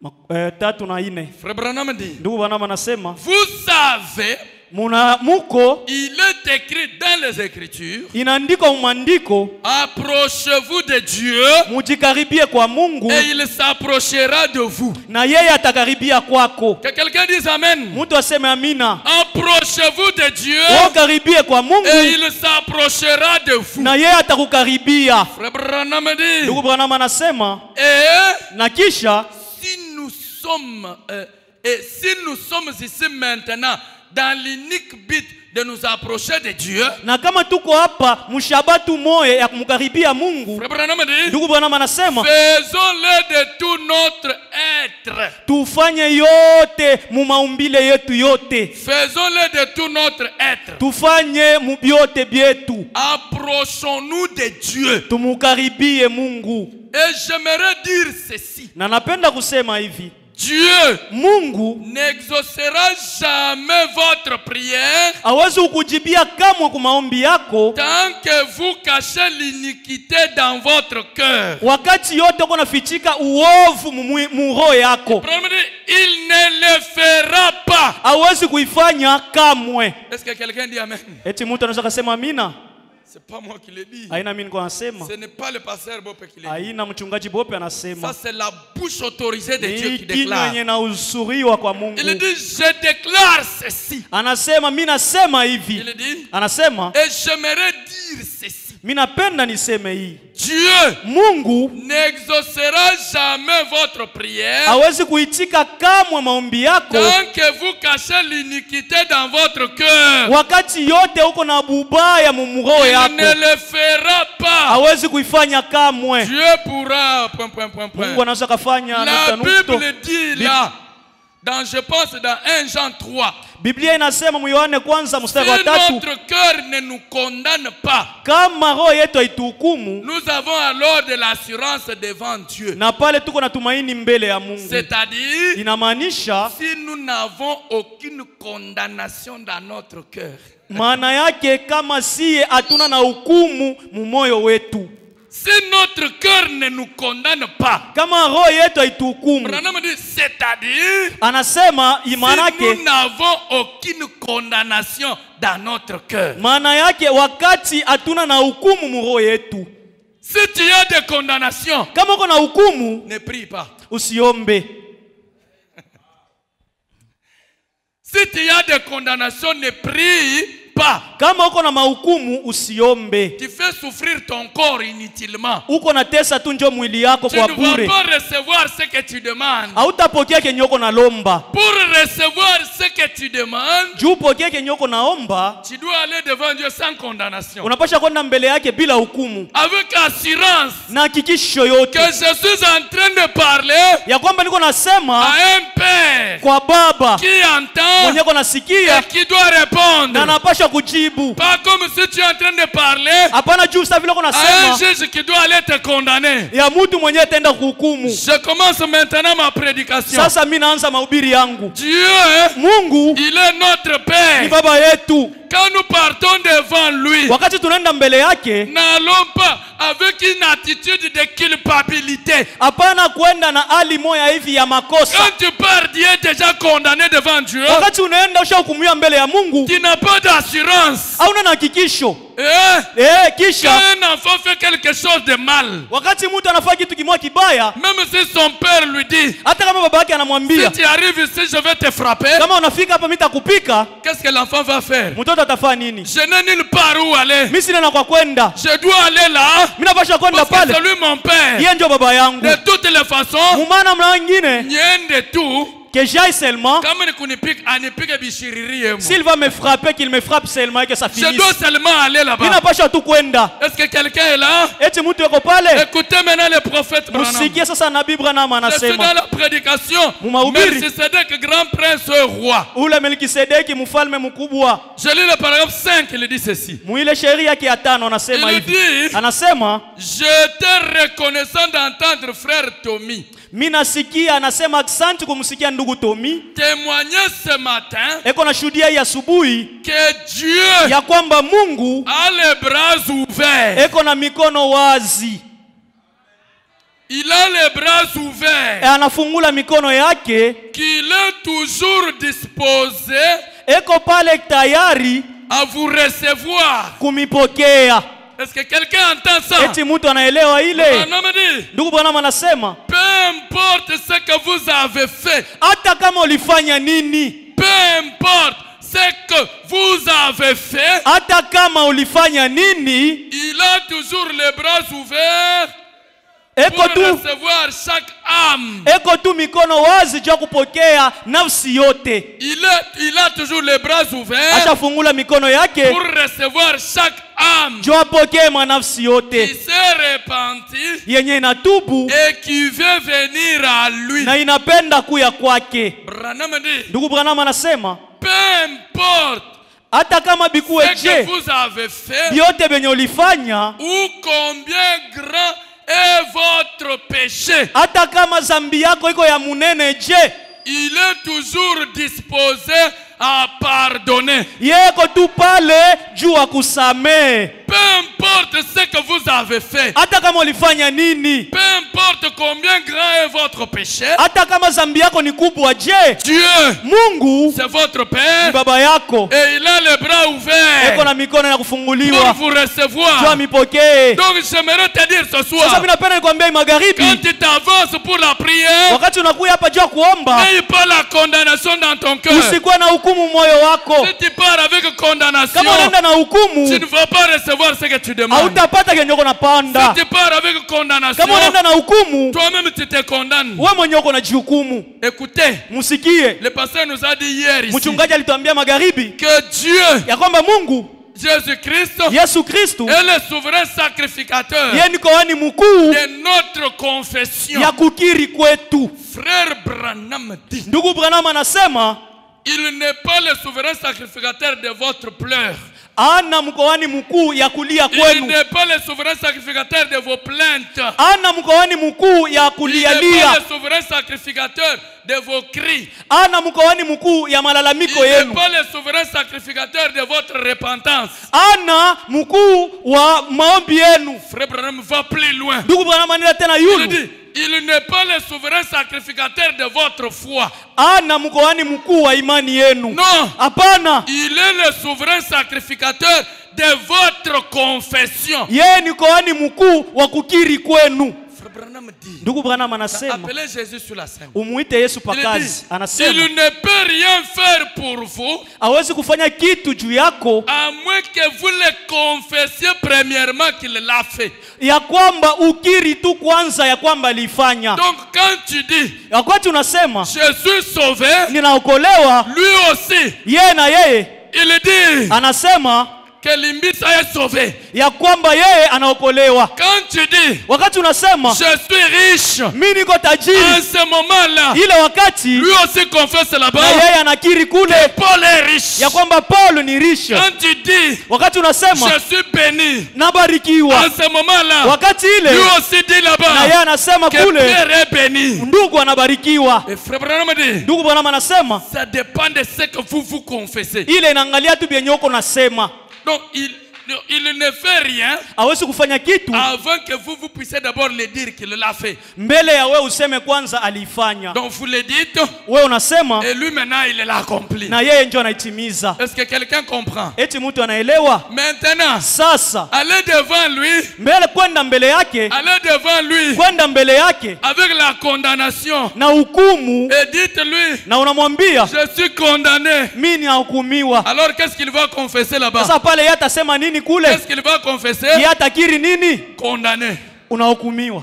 [SPEAKER 2] 3 na 4.
[SPEAKER 1] Frère Branham dit,
[SPEAKER 2] Ndugu Branham anasema,
[SPEAKER 1] vous savez,
[SPEAKER 2] muko
[SPEAKER 1] il est écrit dans les Écritures,
[SPEAKER 2] inaandikwa mwandiko,
[SPEAKER 1] approchez-vous de Dieu
[SPEAKER 2] mujikaribie kwa Mungu
[SPEAKER 1] et il s'approchera de vous.
[SPEAKER 2] na yeye atakaribia kwako.
[SPEAKER 1] Que quelqu'un dise Amen.
[SPEAKER 2] Mtu aseme amina.
[SPEAKER 1] Approchez-vous de Dieu
[SPEAKER 2] Karibie kwa Mungu
[SPEAKER 1] et il s'approchera de vous.
[SPEAKER 2] na yeye atakukaribia.
[SPEAKER 1] Frère Branham dit,
[SPEAKER 2] Ndugu Branham anasema,
[SPEAKER 1] et
[SPEAKER 2] na kisha
[SPEAKER 1] si nous sommes ici maintenant dans l'unique but de nous approcher de Dieu,
[SPEAKER 2] na kama tuko hapa mshabatu moyo ya kumkaribia Mungu,
[SPEAKER 1] Frère Branham dit,
[SPEAKER 2] ndugu Branham anasema,
[SPEAKER 1] faisons-le de tout notre être.
[SPEAKER 2] tufanye yote mu maumbile yetu yote.
[SPEAKER 1] Faisons-le de tout notre être.
[SPEAKER 2] Tufanye mu byote byetu.
[SPEAKER 1] Approchons-nous de Dieu.
[SPEAKER 2] Tumukaribie Mungu.
[SPEAKER 1] Et j'aimerais dire ceci.
[SPEAKER 2] Na napenda kusema hivi,
[SPEAKER 1] Dieu
[SPEAKER 2] Mungu
[SPEAKER 1] n'exaucera jamais votre prière
[SPEAKER 2] hawezi kukujibia kamwe kwa maombi yako
[SPEAKER 1] tant que vous cachez l'iniquité dans votre cœur.
[SPEAKER 2] wakati yote uko nafichika uovu mu roho yako.
[SPEAKER 1] Il ne le fera pas.
[SPEAKER 2] Hawezi kuifanya kamwe.
[SPEAKER 1] Est-ce que quelqu'un dit amen?
[SPEAKER 2] Eti mtu anaweza kusema amina?
[SPEAKER 1] C'est pas moi qui le dis.
[SPEAKER 2] Haina mimi niko nasema.
[SPEAKER 1] Ce n'est pas le pasteur Bope qui le dit.
[SPEAKER 2] Haina mchungaji Bope anasema.
[SPEAKER 1] Ça c'est la bouche autorisée de Dieu qui
[SPEAKER 2] Kinywa
[SPEAKER 1] déclare.
[SPEAKER 2] yenye na usuriwa kwa Mungu.
[SPEAKER 1] Il dit je déclare ceci.
[SPEAKER 2] Anasema mimi nasema hivi.
[SPEAKER 1] Il dit
[SPEAKER 2] Anasema
[SPEAKER 1] et j'aimerais dire ceci.
[SPEAKER 2] Minapenda niseme hii.
[SPEAKER 1] Dieu
[SPEAKER 2] Mungu
[SPEAKER 1] n'exaucera jamais votre prière
[SPEAKER 2] hawezi kuitika kamwe maombi yako
[SPEAKER 1] tant que vous cachez l'iniquité dans votre cœur.
[SPEAKER 2] wakati yote uko na bubaya mu roho
[SPEAKER 1] Il
[SPEAKER 2] yako.
[SPEAKER 1] ne le fera pas.
[SPEAKER 2] Hawezi kuifanya kamwe.
[SPEAKER 1] Dieu pourra.
[SPEAKER 2] Mungu anaweza kufanya
[SPEAKER 1] La
[SPEAKER 2] nukta.
[SPEAKER 1] Bible dit là, je pense dans 1 Jean 3,
[SPEAKER 2] Biblia inasema mu Yohane kwanza mstari wa
[SPEAKER 1] si
[SPEAKER 2] 3,
[SPEAKER 1] notre cœur ne nous condamne pas,
[SPEAKER 2] kama roho yetu haituhukumu,
[SPEAKER 1] nous avons alors de l'assurance devant Dieu.
[SPEAKER 2] na pale tuko na tumaini mbele ya Mungu.
[SPEAKER 1] C'est-à-dire,
[SPEAKER 2] Inamaanisha
[SPEAKER 1] si nous n'avons aucune condamnation dans notre cœur,
[SPEAKER 2] maana yake kama siye hatuna na hukumu mu moyo wetu,
[SPEAKER 1] si notre cœur ne nous condamne pas,
[SPEAKER 2] kama roho yetu haituhukumu,
[SPEAKER 1] Branham dit, c'est-à-dire,
[SPEAKER 2] anasema maana
[SPEAKER 1] si nous
[SPEAKER 2] yake,
[SPEAKER 1] n'avons aucune condamnation dans notre cœur.
[SPEAKER 2] maana yake wakati hatuna na hukumu mu roho yetu.
[SPEAKER 1] Si tu as des condamnations,
[SPEAKER 2] Kama uko na hukumu,
[SPEAKER 1] ne prie pas.
[SPEAKER 2] usiombe.
[SPEAKER 1] Si tu as des condamnations, ne prie pas.
[SPEAKER 2] Kama uko na mahukumu, usiombe.
[SPEAKER 1] Tu fais souffrir ton corps inutilement.
[SPEAKER 2] Uko na tesa tu njo mwili yako
[SPEAKER 1] Tu
[SPEAKER 2] kwa
[SPEAKER 1] ne
[SPEAKER 2] bure.
[SPEAKER 1] vas pas recevoir ce que tu demandes.
[SPEAKER 2] Hautapokea kenye uko na lomba.
[SPEAKER 1] Pour recevoir ce que tu demandes,
[SPEAKER 2] Juu upokee kenye uko naomba,
[SPEAKER 1] tu dois aller devant Dieu sans condamnation.
[SPEAKER 2] unapasha kwenda mbele yake bila hukumu,
[SPEAKER 1] Avec assurance
[SPEAKER 2] na hakikisho
[SPEAKER 1] que
[SPEAKER 2] yote
[SPEAKER 1] je suis en train de parler
[SPEAKER 2] ya kwamba niko
[SPEAKER 1] à
[SPEAKER 2] nasema
[SPEAKER 1] un père
[SPEAKER 2] kwa baba
[SPEAKER 1] qui entend
[SPEAKER 2] mwenye uko nasikia
[SPEAKER 1] et qui doit
[SPEAKER 2] na
[SPEAKER 1] répondre.
[SPEAKER 2] anapasha kujibu.
[SPEAKER 1] Pas comme si tu es en train de parler
[SPEAKER 2] Hapana juu sasa vile uko
[SPEAKER 1] à un
[SPEAKER 2] nasema
[SPEAKER 1] juge qui doit aller te condamner.
[SPEAKER 2] ya mtu mwenye ataenda kuhukumu.
[SPEAKER 1] Je commence maintenant ma prédication.
[SPEAKER 2] Sasa mimi naanza mahubiri yangu.
[SPEAKER 1] Dieu,
[SPEAKER 2] Mungu
[SPEAKER 1] il est notre
[SPEAKER 2] ni
[SPEAKER 1] Père.
[SPEAKER 2] baba yetu.
[SPEAKER 1] Quand nous partons devant lui,
[SPEAKER 2] Wakati tunaenda mbele yake,
[SPEAKER 1] n'allons pas avec une attitude de culpabilité.
[SPEAKER 2] hapana kwenda na hali moya hivi ya makosa.
[SPEAKER 1] Quand tu pars, Dieu est déjà condamné devant Dieu.
[SPEAKER 2] Wakati unaenda ushahukumiwa mbele ya Mungu,
[SPEAKER 1] Tu n'as pas d'assurance.
[SPEAKER 2] hauna na hakikisho.
[SPEAKER 1] Quand
[SPEAKER 2] Kisha
[SPEAKER 1] un enfant fait quelque chose de mal,
[SPEAKER 2] wakati mtu anafanya kitu kimoja kibaya,
[SPEAKER 1] même si son père lui dit,
[SPEAKER 2] hata kama baba yake
[SPEAKER 1] si
[SPEAKER 2] anamwambia
[SPEAKER 1] tu arrives ici, je vais te frapper,
[SPEAKER 2] kama unafika hapa mimi nitakupika,
[SPEAKER 1] qu'est-ce que l'enfant va faire?
[SPEAKER 2] mtoto atafanya nini?
[SPEAKER 1] Je n'ai nulle part où aller.
[SPEAKER 2] Mimi sina na kwa kwenda.
[SPEAKER 1] Je dois aller là,
[SPEAKER 2] Mimi napasha kwenda
[SPEAKER 1] parce que
[SPEAKER 2] pale.
[SPEAKER 1] c'est lui mon père.
[SPEAKER 2] Yeye ndio baba yangu.
[SPEAKER 1] De toutes les façons,
[SPEAKER 2] Mumana mna wengine
[SPEAKER 1] niende tu,
[SPEAKER 2] que j'aille seulement,
[SPEAKER 1] kama ni kunipika, anipike bishiriri yemo.
[SPEAKER 2] s'il va me frapper, qu'il me frappe seulement et que ça
[SPEAKER 1] Je
[SPEAKER 2] finisse.
[SPEAKER 1] dois seulement aller
[SPEAKER 2] Mimi
[SPEAKER 1] là-bas.
[SPEAKER 2] napasha tu kwenda.
[SPEAKER 1] Est-ce que quelqu'un est là?
[SPEAKER 2] Eti mtu yuko pale.
[SPEAKER 1] Écoutez maintenant le prophète Branham.
[SPEAKER 2] Musikie sasa nabii Branham
[SPEAKER 1] Je suis dans
[SPEAKER 2] anasema.
[SPEAKER 1] la prédication.
[SPEAKER 2] Mumahubiri.
[SPEAKER 1] Melchisedec, grand prince roi.
[SPEAKER 2] Ule Melkisedeki mfalme mkubwa.
[SPEAKER 1] Je lis le paragraphe 5, il dit ceci.
[SPEAKER 2] Muile sheria yake ya 5 anasema
[SPEAKER 1] Il
[SPEAKER 2] hivi.
[SPEAKER 1] dit,
[SPEAKER 2] Anasema
[SPEAKER 1] j'étais reconnaissant d'entendre frère Tommy
[SPEAKER 2] mimi nasikia, anasema asante kumsikia ndugu Tomi.
[SPEAKER 1] témoigner ce matin
[SPEAKER 2] Eko na shuhudia hii asubuhi
[SPEAKER 1] que Dieu
[SPEAKER 2] ya kwamba Mungu
[SPEAKER 1] a les bras ouverts.
[SPEAKER 2] eko na mikono wazi.
[SPEAKER 1] Il a les bras ouverts.
[SPEAKER 2] Anafungula mikono yake,
[SPEAKER 1] Qu'il est toujours disposé
[SPEAKER 2] eko pale tayari
[SPEAKER 1] à vous recevoir.
[SPEAKER 2] kumipokea.
[SPEAKER 1] Est-ce que quelqu'un entend ça?
[SPEAKER 2] Eti mtu anaelewa ile?
[SPEAKER 1] Branham dit,
[SPEAKER 2] Ndugu Branham anasema
[SPEAKER 1] peu importe ce que vous avez fait,
[SPEAKER 2] hata kama ulifanya nini,
[SPEAKER 1] peu importe ce que vous avez fait,
[SPEAKER 2] hata kama ulifanya nini,
[SPEAKER 1] il a toujours les bras ouverts
[SPEAKER 2] eko
[SPEAKER 1] pour
[SPEAKER 2] tu
[SPEAKER 1] recevoir chaque âme.
[SPEAKER 2] eko tu mikono wazi juu ya kupokea nafsi yote.
[SPEAKER 1] Il a toujours les bras ouverts
[SPEAKER 2] Ashafungula mikono yake
[SPEAKER 1] pour recevoir chaque âme
[SPEAKER 2] juu apokee manafsi
[SPEAKER 1] qui
[SPEAKER 2] yote
[SPEAKER 1] s'est repentie
[SPEAKER 2] yenye inatubu
[SPEAKER 1] et qui veut venir à lui.
[SPEAKER 2] na inapenda kuya kwake.
[SPEAKER 1] Branham dit,
[SPEAKER 2] Ndugu Branham anasema
[SPEAKER 1] peu importe
[SPEAKER 2] hata kama bikuwe
[SPEAKER 1] ce que
[SPEAKER 2] je
[SPEAKER 1] vous avez fait
[SPEAKER 2] vyote venye ulifanya,
[SPEAKER 1] ou combien grand est votre péché,
[SPEAKER 2] hata kama zambi yako iko ya munene je,
[SPEAKER 1] il est toujours disposé à pardonner.
[SPEAKER 2] yeko tu pale juu akusamehe.
[SPEAKER 1] Peu importe ce que vous avez fait,
[SPEAKER 2] Hata kama ulifanya nini,
[SPEAKER 1] peu importe combien grand est votre péché,
[SPEAKER 2] hata kama zambi yako ni kubwa je,
[SPEAKER 1] Dieu,
[SPEAKER 2] Mungu
[SPEAKER 1] c'est votre
[SPEAKER 2] ni
[SPEAKER 1] Père
[SPEAKER 2] baba yako,
[SPEAKER 1] et il a les bras
[SPEAKER 2] eko
[SPEAKER 1] ouverts
[SPEAKER 2] na mikono ya
[SPEAKER 1] pour
[SPEAKER 2] kufunguliwa
[SPEAKER 1] vous
[SPEAKER 2] juu
[SPEAKER 1] recevoir.
[SPEAKER 2] amipokee.
[SPEAKER 1] Donc j'aimerais te dire ce
[SPEAKER 2] Sasa
[SPEAKER 1] soir,
[SPEAKER 2] mimi napenda nikwambie
[SPEAKER 1] quand
[SPEAKER 2] magharibi,
[SPEAKER 1] tu t'avances pour la prière,
[SPEAKER 2] wakati unakuja hapa juu ya kuomba,
[SPEAKER 1] n'aie pas la condamnation dans ton cœur.
[SPEAKER 2] usikuwe na hukumu moyo wako.
[SPEAKER 1] Si tu pars avec condamnation,
[SPEAKER 2] Kama unaenda na
[SPEAKER 1] tu
[SPEAKER 2] hukumu,
[SPEAKER 1] ne vas pas recevoir ce que tu tu demandes.
[SPEAKER 2] hautapata kenye uko
[SPEAKER 1] Si
[SPEAKER 2] napanda.
[SPEAKER 1] tu pars avec condamnation,
[SPEAKER 2] Kama unaenda na hukumu,
[SPEAKER 1] toi-même tu te condamnes.
[SPEAKER 2] wewe mwenyewe uko na jihukumu.
[SPEAKER 1] Écoutez,
[SPEAKER 2] Msikie.
[SPEAKER 1] le pasteur nous a dit hier ici
[SPEAKER 2] Mchungaji alituambia magharibi
[SPEAKER 1] que Dieu,
[SPEAKER 2] ya kwamba Mungu
[SPEAKER 1] Jésus-Christ,
[SPEAKER 2] Yesu Kristu
[SPEAKER 1] est le souverain sacrificateur
[SPEAKER 2] yeye ni kuhani mkuu
[SPEAKER 1] de notre confession.
[SPEAKER 2] ya kukiri kwetu.
[SPEAKER 1] Frère Branham dit,
[SPEAKER 2] Ndugu Branham anasema
[SPEAKER 1] il n'est pas le souverain sacrificateur de votre pleurs.
[SPEAKER 2] ana mkoani mkuu ya kulia
[SPEAKER 1] Il
[SPEAKER 2] kwenu.
[SPEAKER 1] n'est pas le souverain sacrificateur de vos plaintes.
[SPEAKER 2] Ana mkoani mkuu ya
[SPEAKER 1] Il n'est pas
[SPEAKER 2] kulialia.
[SPEAKER 1] le souverain sacrificateur de vos cris.
[SPEAKER 2] Ana mkoani mkuu ya malalamiko
[SPEAKER 1] Il n'est
[SPEAKER 2] yenu.
[SPEAKER 1] pas le souverain sacrificateur de votre repentance.
[SPEAKER 2] Ana mkuu wa maombi yenu.
[SPEAKER 1] Frère Branham va plus loin.
[SPEAKER 2] Ndugu Branham anaenda tena
[SPEAKER 1] Il
[SPEAKER 2] yulu.
[SPEAKER 1] dit, il n'est pas le souverain sacrificateur de votre foi.
[SPEAKER 2] Ana mkoani mkuu wa imani yenu.
[SPEAKER 1] Non.
[SPEAKER 2] Hapana.
[SPEAKER 1] Il est le souverain sacrificateur de votre confession.
[SPEAKER 2] Yeye ni koani mkuu wa kukiri kwenu.
[SPEAKER 1] Frère Branham dit,
[SPEAKER 2] Ndugu Branham anasema
[SPEAKER 1] appelez Jésus sur la scène.
[SPEAKER 2] umuite Yesu
[SPEAKER 1] Il dit,
[SPEAKER 2] pakazi. Anasema
[SPEAKER 1] il ne peut rien faire pour vous
[SPEAKER 2] hawezi kufanya kitu juu yako
[SPEAKER 1] à moins que vous le confessiez premièrement qu'il l'a fait.
[SPEAKER 2] ya kwamba ukiri tu kwanza ya kwamba alifanya.
[SPEAKER 1] Donc quand tu dis
[SPEAKER 2] Wakati unasema
[SPEAKER 1] je suis sauvé,
[SPEAKER 2] ninaokolewa,
[SPEAKER 1] lui aussi
[SPEAKER 2] yeye na yeye
[SPEAKER 1] il dit
[SPEAKER 2] anasema
[SPEAKER 1] que Limbisa est sauvé.
[SPEAKER 2] ya kwamba yeye anaokolewa.
[SPEAKER 1] Quand tu dis
[SPEAKER 2] Wakati unasema
[SPEAKER 1] je suis riche,
[SPEAKER 2] mimi niko
[SPEAKER 1] en
[SPEAKER 2] tajiri,
[SPEAKER 1] ce moment-là,
[SPEAKER 2] ile wakati
[SPEAKER 1] lui aussi confesse
[SPEAKER 2] na
[SPEAKER 1] là-bas
[SPEAKER 2] yeye anakiri kule
[SPEAKER 1] que Paul est riche.
[SPEAKER 2] ya kwamba Paulo ni riche.
[SPEAKER 1] Quand tu dis
[SPEAKER 2] Wakati unasema
[SPEAKER 1] je suis béni,
[SPEAKER 2] nabarikiwa,
[SPEAKER 1] en ce moment-là,
[SPEAKER 2] wakati ile
[SPEAKER 1] lui aussi dit
[SPEAKER 2] na yeye
[SPEAKER 1] là-bas
[SPEAKER 2] anasema
[SPEAKER 1] que
[SPEAKER 2] kule
[SPEAKER 1] Pierre est béni.
[SPEAKER 2] ndugu anabarikiwa.
[SPEAKER 1] Et frère Branham dit,
[SPEAKER 2] Ndugu Bwana anasema
[SPEAKER 1] ça dépend de ce que vous confessez.
[SPEAKER 2] ile inaangalia tu vyenye uko nasema.
[SPEAKER 1] Donc il ne fait rien
[SPEAKER 2] Hawezi kufanya kitu
[SPEAKER 1] avant que vous puissiez d'abord le dire qu'il l'a fait.
[SPEAKER 2] mbele ya wewe useme kwanza alifanya.
[SPEAKER 1] Donc vous le dites
[SPEAKER 2] Wewe unasema
[SPEAKER 1] et lui maintenant il l'a accompli.
[SPEAKER 2] na yeye ndio anaitimiza.
[SPEAKER 1] Est-ce que quelqu'un comprend?
[SPEAKER 2] Eti mtu anaelewa?
[SPEAKER 1] Maintenant,
[SPEAKER 2] Sasa
[SPEAKER 1] allez devant lui,
[SPEAKER 2] mbele kwenda mbele yake,
[SPEAKER 1] allez devant lui
[SPEAKER 2] kwenda mbele yake
[SPEAKER 1] avec la condamnation
[SPEAKER 2] na hukumu,
[SPEAKER 1] et dites-lui
[SPEAKER 2] na unamwambia
[SPEAKER 1] je suis condamné.
[SPEAKER 2] mimi nahukumiwa.
[SPEAKER 1] Alors qu'est-ce qu'il va confesser là-bas?
[SPEAKER 2] Sasa pale yeye atasema nini kule?
[SPEAKER 1] Qu'est-ce qu'il va confesser?
[SPEAKER 2] Yeye atakiri nini?
[SPEAKER 1] Condamné.
[SPEAKER 2] Unahukumiwa.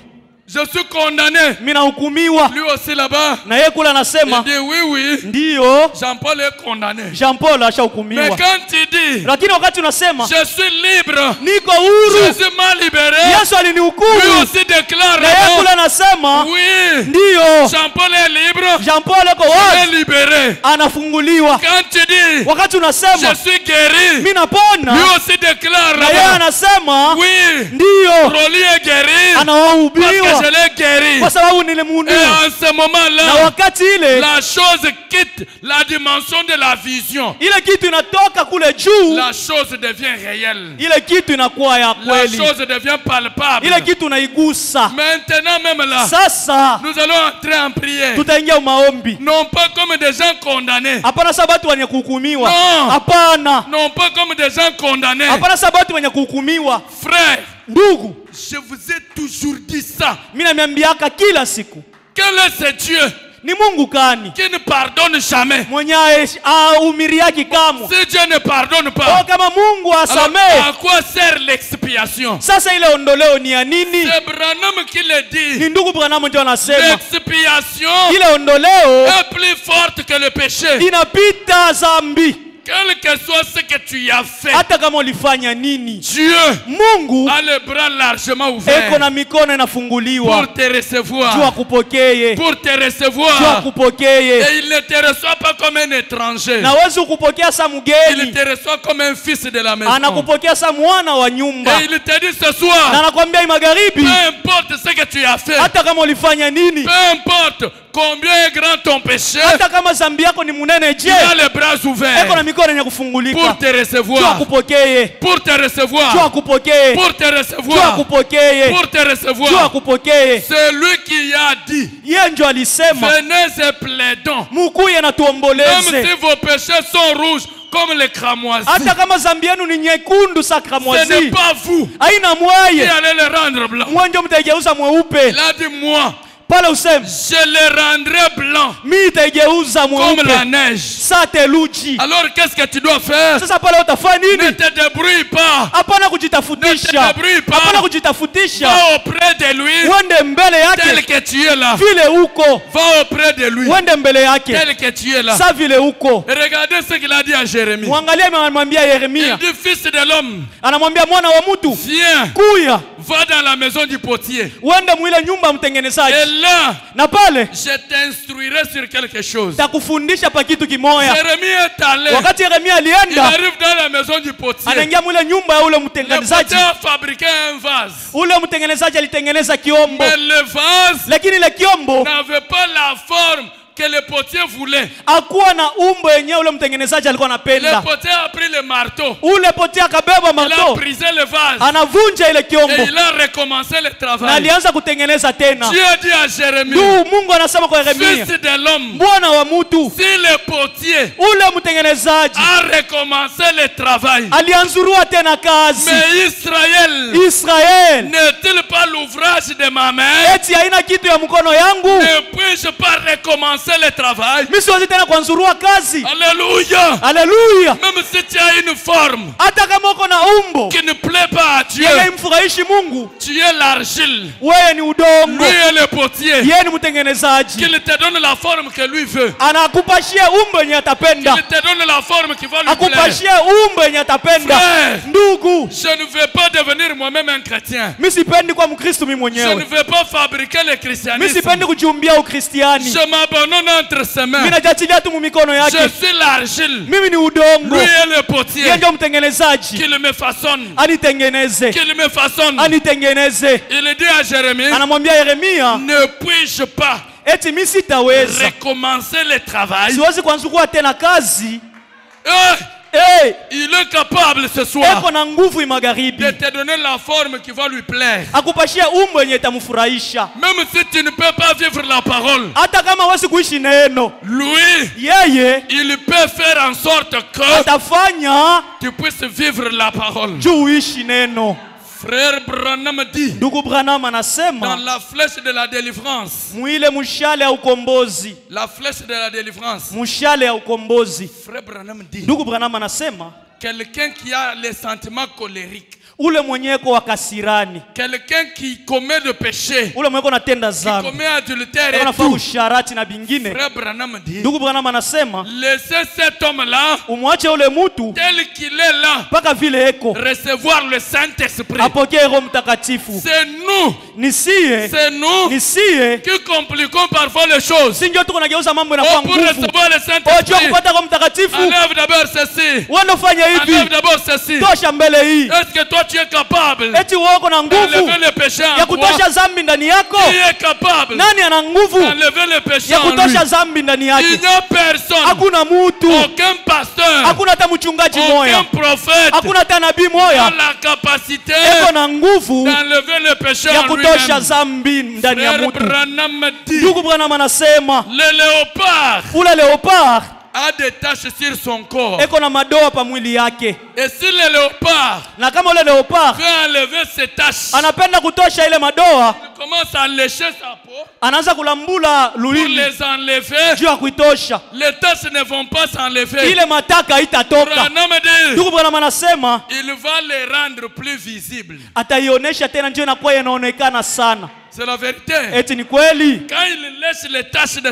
[SPEAKER 1] Je suis condamné.
[SPEAKER 2] Mimi nahukumiwa.
[SPEAKER 1] Lui aussi là-bas,
[SPEAKER 2] Na yeye kule
[SPEAKER 1] il
[SPEAKER 2] anasema
[SPEAKER 1] dit oui, oui,
[SPEAKER 2] ndio
[SPEAKER 1] Jean-Paul est condamné.
[SPEAKER 2] Jean Paul
[SPEAKER 1] Mais
[SPEAKER 2] ashahukumiwa.
[SPEAKER 1] quand tu dis
[SPEAKER 2] Lakini wakati unasema
[SPEAKER 1] je suis libre,
[SPEAKER 2] niko
[SPEAKER 1] je
[SPEAKER 2] huru,
[SPEAKER 1] suis mal libéré,
[SPEAKER 2] Yesu
[SPEAKER 1] lui
[SPEAKER 2] alinihukumu.
[SPEAKER 1] aussi déclare
[SPEAKER 2] Na yeye kule
[SPEAKER 1] là-bas,
[SPEAKER 2] anasema
[SPEAKER 1] oui,
[SPEAKER 2] ndio
[SPEAKER 1] Jean-Paul est libre,
[SPEAKER 2] Jean Paul yuko
[SPEAKER 1] il est
[SPEAKER 2] wazi,
[SPEAKER 1] libéré.
[SPEAKER 2] anafunguliwa.
[SPEAKER 1] Quand tu dis
[SPEAKER 2] Wakati unasema
[SPEAKER 1] je suis guéri,
[SPEAKER 2] mimi
[SPEAKER 1] lui
[SPEAKER 2] napona,
[SPEAKER 1] aussi déclare
[SPEAKER 2] na yeye
[SPEAKER 1] là-bas,
[SPEAKER 2] anasema
[SPEAKER 1] oui,
[SPEAKER 2] ndio
[SPEAKER 1] Rolly est guéri parce que
[SPEAKER 2] anawahubiwa
[SPEAKER 1] je l'ai guéri.
[SPEAKER 2] kwa sababu
[SPEAKER 1] Et
[SPEAKER 2] nilimuinua.
[SPEAKER 1] en ce
[SPEAKER 2] Na
[SPEAKER 1] moment-là,
[SPEAKER 2] wakati ile
[SPEAKER 1] la chose quitte la dimension de la vision.
[SPEAKER 2] ile kitu inatoka kule juu,
[SPEAKER 1] La chose devient réelle.
[SPEAKER 2] ile kitu inakuwa ya
[SPEAKER 1] La
[SPEAKER 2] kweli,
[SPEAKER 1] chose devient palpable.
[SPEAKER 2] ile kitu unaigusa.
[SPEAKER 1] Maintenant même là,
[SPEAKER 2] Sasa
[SPEAKER 1] nous allons entrer en prière.
[SPEAKER 2] tutaingia maombi.
[SPEAKER 1] Non pas comme des gens condamnés.
[SPEAKER 2] Hapana sababu wenye kuhukumiwa,
[SPEAKER 1] No.
[SPEAKER 2] hapana.
[SPEAKER 1] Non pas comme des gens condamnés.
[SPEAKER 2] Hapana sababu wenye kuhukumiwa.
[SPEAKER 1] Frère,
[SPEAKER 2] Ndugu,
[SPEAKER 1] je vous ai toujours dit ça.
[SPEAKER 2] mimi nameambiaka kila siku,
[SPEAKER 1] Quel est ce Dieu
[SPEAKER 2] ni Mungu kani
[SPEAKER 1] qui ne pardonne jamais?
[SPEAKER 2] mwenye umiriaki kamwe.
[SPEAKER 1] Si Dieu ne pardonne
[SPEAKER 2] Oh,
[SPEAKER 1] pas,
[SPEAKER 2] kama Mungu
[SPEAKER 1] alors
[SPEAKER 2] asamehe,
[SPEAKER 1] à quoi sert l'expiation?
[SPEAKER 2] sasa ile ondoleo ni ya nini?
[SPEAKER 1] C'est Branham qui le dit.
[SPEAKER 2] Ni ndugu Branham ndio anasema
[SPEAKER 1] L'expiation
[SPEAKER 2] ile ondoleo
[SPEAKER 1] est plus forte que le péché.
[SPEAKER 2] inapita zambi,
[SPEAKER 1] Quel que soit ce que tu as fait,
[SPEAKER 2] hata kama ulifanya nini.
[SPEAKER 1] Dieu
[SPEAKER 2] Mungu
[SPEAKER 1] a les bras largement
[SPEAKER 2] eko
[SPEAKER 1] ouverts
[SPEAKER 2] na mikono inafunguliwa
[SPEAKER 1] pour te
[SPEAKER 2] juu
[SPEAKER 1] recevoir.
[SPEAKER 2] akupokee,
[SPEAKER 1] Pour te
[SPEAKER 2] juu
[SPEAKER 1] recevoir.
[SPEAKER 2] akupokee.
[SPEAKER 1] Et il ne te reçoit pas comme un étranger.
[SPEAKER 2] Na wezi ukupokea sa
[SPEAKER 1] Il
[SPEAKER 2] mgeni,
[SPEAKER 1] te reçoit comme un fils de la maison.
[SPEAKER 2] anakupokea sa mwana wa nyumba.
[SPEAKER 1] Et il te dit ce
[SPEAKER 2] Na
[SPEAKER 1] soir,
[SPEAKER 2] anakwambia hii magharibi,
[SPEAKER 1] peu importe ce que tu as fait,
[SPEAKER 2] hata kama ulifanya nini,
[SPEAKER 1] peu importe combien est grand ton péché,
[SPEAKER 2] hata kama zambi yako ni munene, je,
[SPEAKER 1] il a les bras
[SPEAKER 2] eko
[SPEAKER 1] ouverts
[SPEAKER 2] na mikono yenye kufungulika
[SPEAKER 1] pour te
[SPEAKER 2] juu
[SPEAKER 1] recevoir.
[SPEAKER 2] akupokee,
[SPEAKER 1] Pour te
[SPEAKER 2] juu
[SPEAKER 1] recevoir.
[SPEAKER 2] akupokee,
[SPEAKER 1] Pour te
[SPEAKER 2] juu
[SPEAKER 1] recevoir.
[SPEAKER 2] akupokee,
[SPEAKER 1] Pour te
[SPEAKER 2] juu
[SPEAKER 1] recevoir.
[SPEAKER 2] akupokee.
[SPEAKER 1] C'est lui qui a dit,
[SPEAKER 2] Yeye ndio alisema
[SPEAKER 1] venez et plaidons.
[SPEAKER 2] mukuye na
[SPEAKER 1] Même
[SPEAKER 2] tuomboleze,
[SPEAKER 1] si vos péchés sont rouges comme les cramoisis,
[SPEAKER 2] hata kama zambi yenu ni nyekundu
[SPEAKER 1] ce n'est
[SPEAKER 2] sakramwazi,
[SPEAKER 1] pas vous
[SPEAKER 2] haina
[SPEAKER 1] qui
[SPEAKER 2] mwaye,
[SPEAKER 1] allez le rendre blanc.
[SPEAKER 2] mwenjo mtaigeuza mweupe.
[SPEAKER 1] Il a dit moi,
[SPEAKER 2] pale useme
[SPEAKER 1] je le rendrai blanc
[SPEAKER 2] mimi nitaigeuza
[SPEAKER 1] comme
[SPEAKER 2] mweupe
[SPEAKER 1] la neige.
[SPEAKER 2] sa theluji.
[SPEAKER 1] Alors qu'est-ce que tu dois faire?
[SPEAKER 2] Sasa pale utafanya
[SPEAKER 1] Ne
[SPEAKER 2] nini?
[SPEAKER 1] te débrouille pas.
[SPEAKER 2] Hapana
[SPEAKER 1] Ne
[SPEAKER 2] kujitafutisha,
[SPEAKER 1] te débrouille pas.
[SPEAKER 2] hapana kujitafutisha.
[SPEAKER 1] Va auprès de lui
[SPEAKER 2] Uende mbele
[SPEAKER 1] tel
[SPEAKER 2] yake
[SPEAKER 1] que tu es là.
[SPEAKER 2] vile uko,
[SPEAKER 1] Va auprès de lui
[SPEAKER 2] uende mbele yake
[SPEAKER 1] tel que tu es là.
[SPEAKER 2] sa vile uko.
[SPEAKER 1] Et regardez ce qu'il a dit à Jérémie.
[SPEAKER 2] Mwangalie anamwambia
[SPEAKER 1] Il
[SPEAKER 2] Yeremia,
[SPEAKER 1] dit, fils de l'homme,
[SPEAKER 2] anamwambia mwana wa mtu,
[SPEAKER 1] viens,
[SPEAKER 2] kuya
[SPEAKER 1] va dans la maison du potier.
[SPEAKER 2] uende mwile nyumba
[SPEAKER 1] Et
[SPEAKER 2] mtengenezaji,
[SPEAKER 1] là,
[SPEAKER 2] na pale
[SPEAKER 1] je t'instruirai sur quelque chose.
[SPEAKER 2] takufundisha pa kitu kimoya.
[SPEAKER 1] Jérémie est allé.
[SPEAKER 2] Wakati Yeremia
[SPEAKER 1] Il
[SPEAKER 2] alienda,
[SPEAKER 1] arrive dans la maison du potier.
[SPEAKER 2] anaingia mwile nyumba ya ule
[SPEAKER 1] Le potier
[SPEAKER 2] mtengenezaji.
[SPEAKER 1] a fabriqué un vase.
[SPEAKER 2] Ule mtengenezaji alitengeneza kiombo,
[SPEAKER 1] Mais le vase
[SPEAKER 2] lakini ile kiombo
[SPEAKER 1] n'avait pas la forme que le potier voulait.
[SPEAKER 2] hakuwa na umbo yenyewe ule mtengenezaji alikuwa
[SPEAKER 1] Le
[SPEAKER 2] anapenda.
[SPEAKER 1] potier a pris le marteau.
[SPEAKER 2] Ule potia akabeba
[SPEAKER 1] Il a
[SPEAKER 2] marto,
[SPEAKER 1] brisé le vase.
[SPEAKER 2] anavunja ile
[SPEAKER 1] Et
[SPEAKER 2] kiombo
[SPEAKER 1] il a recommencé le
[SPEAKER 2] na
[SPEAKER 1] travail.
[SPEAKER 2] alianza kutengeneza tena.
[SPEAKER 1] Dieu dit à Jérémie,
[SPEAKER 2] Mungu anasema kwa Yeremia,
[SPEAKER 1] fils de l'homme,
[SPEAKER 2] mwana wa mtu,
[SPEAKER 1] si le potier
[SPEAKER 2] ule mtengenezaji
[SPEAKER 1] a recommencé le travail,
[SPEAKER 2] alianzurua tena kazi.
[SPEAKER 1] mais Israël
[SPEAKER 2] Israeli,
[SPEAKER 1] n'est-il pas l'ouvrage de ma main?
[SPEAKER 2] eti haina kitu ya mkono yangu?
[SPEAKER 1] Ne puis-je pas recommencer le travail?
[SPEAKER 2] Mimi siwezi tena kuanzurua kazi.
[SPEAKER 1] Alléluia.
[SPEAKER 2] Haleluya!
[SPEAKER 1] Même si tu as une forme
[SPEAKER 2] Hata kama uko na umbo
[SPEAKER 1] qui ne plaît pas à Dieu,
[SPEAKER 2] yenye imfurahishi Mungu,
[SPEAKER 1] tu es l'argile,
[SPEAKER 2] wewe ni udongo,
[SPEAKER 1] lui est le potier.
[SPEAKER 2] yeye ni mtengenezaji.
[SPEAKER 1] Qu'il te donne la forme que lui veut.
[SPEAKER 2] Anakupashia umbo yenye atapenda,
[SPEAKER 1] Qu'il te donne la forme qui va lui plaire.
[SPEAKER 2] akupashie umbo yenye atapenda.
[SPEAKER 1] Frère,
[SPEAKER 2] Ndugu,
[SPEAKER 1] je ne veux pas devenir moi-même un chrétien.
[SPEAKER 2] mimi sipendi kuwa Mkristo mimi
[SPEAKER 1] Je ne
[SPEAKER 2] mwenyewe.
[SPEAKER 1] veux pas fabriquer le
[SPEAKER 2] Mimi
[SPEAKER 1] christianisme.
[SPEAKER 2] sipendi kujiumbia Ukristiani.
[SPEAKER 1] Je m'abandonne entre ses
[SPEAKER 2] Mimi
[SPEAKER 1] mains.
[SPEAKER 2] najiachilia tu mumikono
[SPEAKER 1] Je
[SPEAKER 2] yake.
[SPEAKER 1] suis l'argile.
[SPEAKER 2] Mimi ni udongo,
[SPEAKER 1] Lui est le potier.
[SPEAKER 2] yeye ndio mtengenezaji.
[SPEAKER 1] Qu'il me façonne.
[SPEAKER 2] Anitengeneze,
[SPEAKER 1] Qu'il me façonne.
[SPEAKER 2] anitengeneze.
[SPEAKER 1] Il dit à Jérémie,
[SPEAKER 2] Anamwambia Yeremia,
[SPEAKER 1] ne puis-je pas
[SPEAKER 2] eti mimi sitaweza,
[SPEAKER 1] recommencer le travail?
[SPEAKER 2] siwezi kuanzukua tena kazi.
[SPEAKER 1] Il est capable ce soir
[SPEAKER 2] Eko na nguvu magharibi,
[SPEAKER 1] de te donner la forme qui va lui plaire.
[SPEAKER 2] akupashie umbo yenye itamfurahisha.
[SPEAKER 1] Même si tu ne peux pas vivre la parole,
[SPEAKER 2] Hata kama hawezi kuishi neno,
[SPEAKER 1] lui,
[SPEAKER 2] yeye
[SPEAKER 1] il peut faire en sorte que
[SPEAKER 2] atafanya
[SPEAKER 1] tu puisses vivre la parole.
[SPEAKER 2] juu uishi neno.
[SPEAKER 1] Frère Branham dit,
[SPEAKER 2] Ndugu Branham
[SPEAKER 1] dans
[SPEAKER 2] anasema
[SPEAKER 1] la flèche de la délivrance,
[SPEAKER 2] mwile mshale ya ukombozi,
[SPEAKER 1] la flèche de la délivrance,
[SPEAKER 2] mshale ya ukombozi.
[SPEAKER 1] Frère Branham dit,
[SPEAKER 2] Ndugu Branham anasema
[SPEAKER 1] quelqu'un qui a les sentiments colériques,
[SPEAKER 2] ule mwenyeko wa kasirani,
[SPEAKER 1] quelqu'un qui commet le péché,
[SPEAKER 2] ule mwenyeko natenda
[SPEAKER 1] qui
[SPEAKER 2] dhambi,
[SPEAKER 1] commet adultère et
[SPEAKER 2] anafanya
[SPEAKER 1] tout,
[SPEAKER 2] usharati na bingine.
[SPEAKER 1] Frère Branham dit,
[SPEAKER 2] Ndugu Branham anasema
[SPEAKER 1] laissez cet homme-là
[SPEAKER 2] umwache ule mtu
[SPEAKER 1] tel qu'il est là
[SPEAKER 2] mpaka vile eko
[SPEAKER 1] recevoir le Saint-Esprit.
[SPEAKER 2] apokee Roho Mtakatifu.
[SPEAKER 1] C'est nous
[SPEAKER 2] Nisiye
[SPEAKER 1] qui compliquons parfois les choses.
[SPEAKER 2] si ndio tuko nageuza mambo
[SPEAKER 1] Oh,
[SPEAKER 2] inakuwa
[SPEAKER 1] pour
[SPEAKER 2] nguvu.
[SPEAKER 1] recevoir le
[SPEAKER 2] Ojua
[SPEAKER 1] Saint-Esprit,
[SPEAKER 2] kupata Roho Mtakatifu,
[SPEAKER 1] enlève d'abord ceci.
[SPEAKER 2] wewe ufanye
[SPEAKER 1] Enlève
[SPEAKER 2] hivi,
[SPEAKER 1] d'abord ceci.
[SPEAKER 2] tosha mbele hii.
[SPEAKER 1] Est-ce que toi tu es capable
[SPEAKER 2] Eti wewe uko na nguvu
[SPEAKER 1] d'enlever le péché
[SPEAKER 2] ya
[SPEAKER 1] en toi?
[SPEAKER 2] kutosha dhambi ndani yako?
[SPEAKER 1] Qui est capable
[SPEAKER 2] Nani ana nguvu
[SPEAKER 1] d'enlever le péché
[SPEAKER 2] ya
[SPEAKER 1] en lui?
[SPEAKER 2] kutosha dhambi ndani
[SPEAKER 1] Il
[SPEAKER 2] yake?
[SPEAKER 1] n'y a personne,
[SPEAKER 2] Hakuna mutu,
[SPEAKER 1] aucun pasteur,
[SPEAKER 2] hakuna hata mchungaji
[SPEAKER 1] aucun
[SPEAKER 2] moya,
[SPEAKER 1] prophète
[SPEAKER 2] hakuna hata nabii
[SPEAKER 1] a
[SPEAKER 2] moya
[SPEAKER 1] la capacité
[SPEAKER 2] eko na nguvu
[SPEAKER 1] d'enlever le péché
[SPEAKER 2] ya
[SPEAKER 1] en
[SPEAKER 2] kutosha
[SPEAKER 1] lui-même.
[SPEAKER 2] dhambi ndani ya
[SPEAKER 1] Frère
[SPEAKER 2] mutu.
[SPEAKER 1] Branham dit,
[SPEAKER 2] Ndugu Branham anasema
[SPEAKER 1] le léopard
[SPEAKER 2] ule leopard
[SPEAKER 1] a des taches sur son corps.
[SPEAKER 2] eko na madoa pa mwili yake,
[SPEAKER 1] Et si le léopard
[SPEAKER 2] na kama ule leopard
[SPEAKER 1] veut enlever ses taches,
[SPEAKER 2] anapenda kutosha ile madoa,
[SPEAKER 1] il commence à lécher sa peau
[SPEAKER 2] anaanza kulambula
[SPEAKER 1] pour
[SPEAKER 2] lulimi
[SPEAKER 1] les enlever.
[SPEAKER 2] juu ya kuitosha
[SPEAKER 1] Les taches ne vont pas s'enlever.
[SPEAKER 2] ile mataka haitatoka.
[SPEAKER 1] Branham dit,
[SPEAKER 2] Ndugu Branham anasema
[SPEAKER 1] il va les rendre plus visibles.
[SPEAKER 2] ataionyesha tena, ndio inakuwa inaonekana sana.
[SPEAKER 1] C'est la vérité.
[SPEAKER 2] Eti ni kweli,
[SPEAKER 1] Quand il lèche les taches de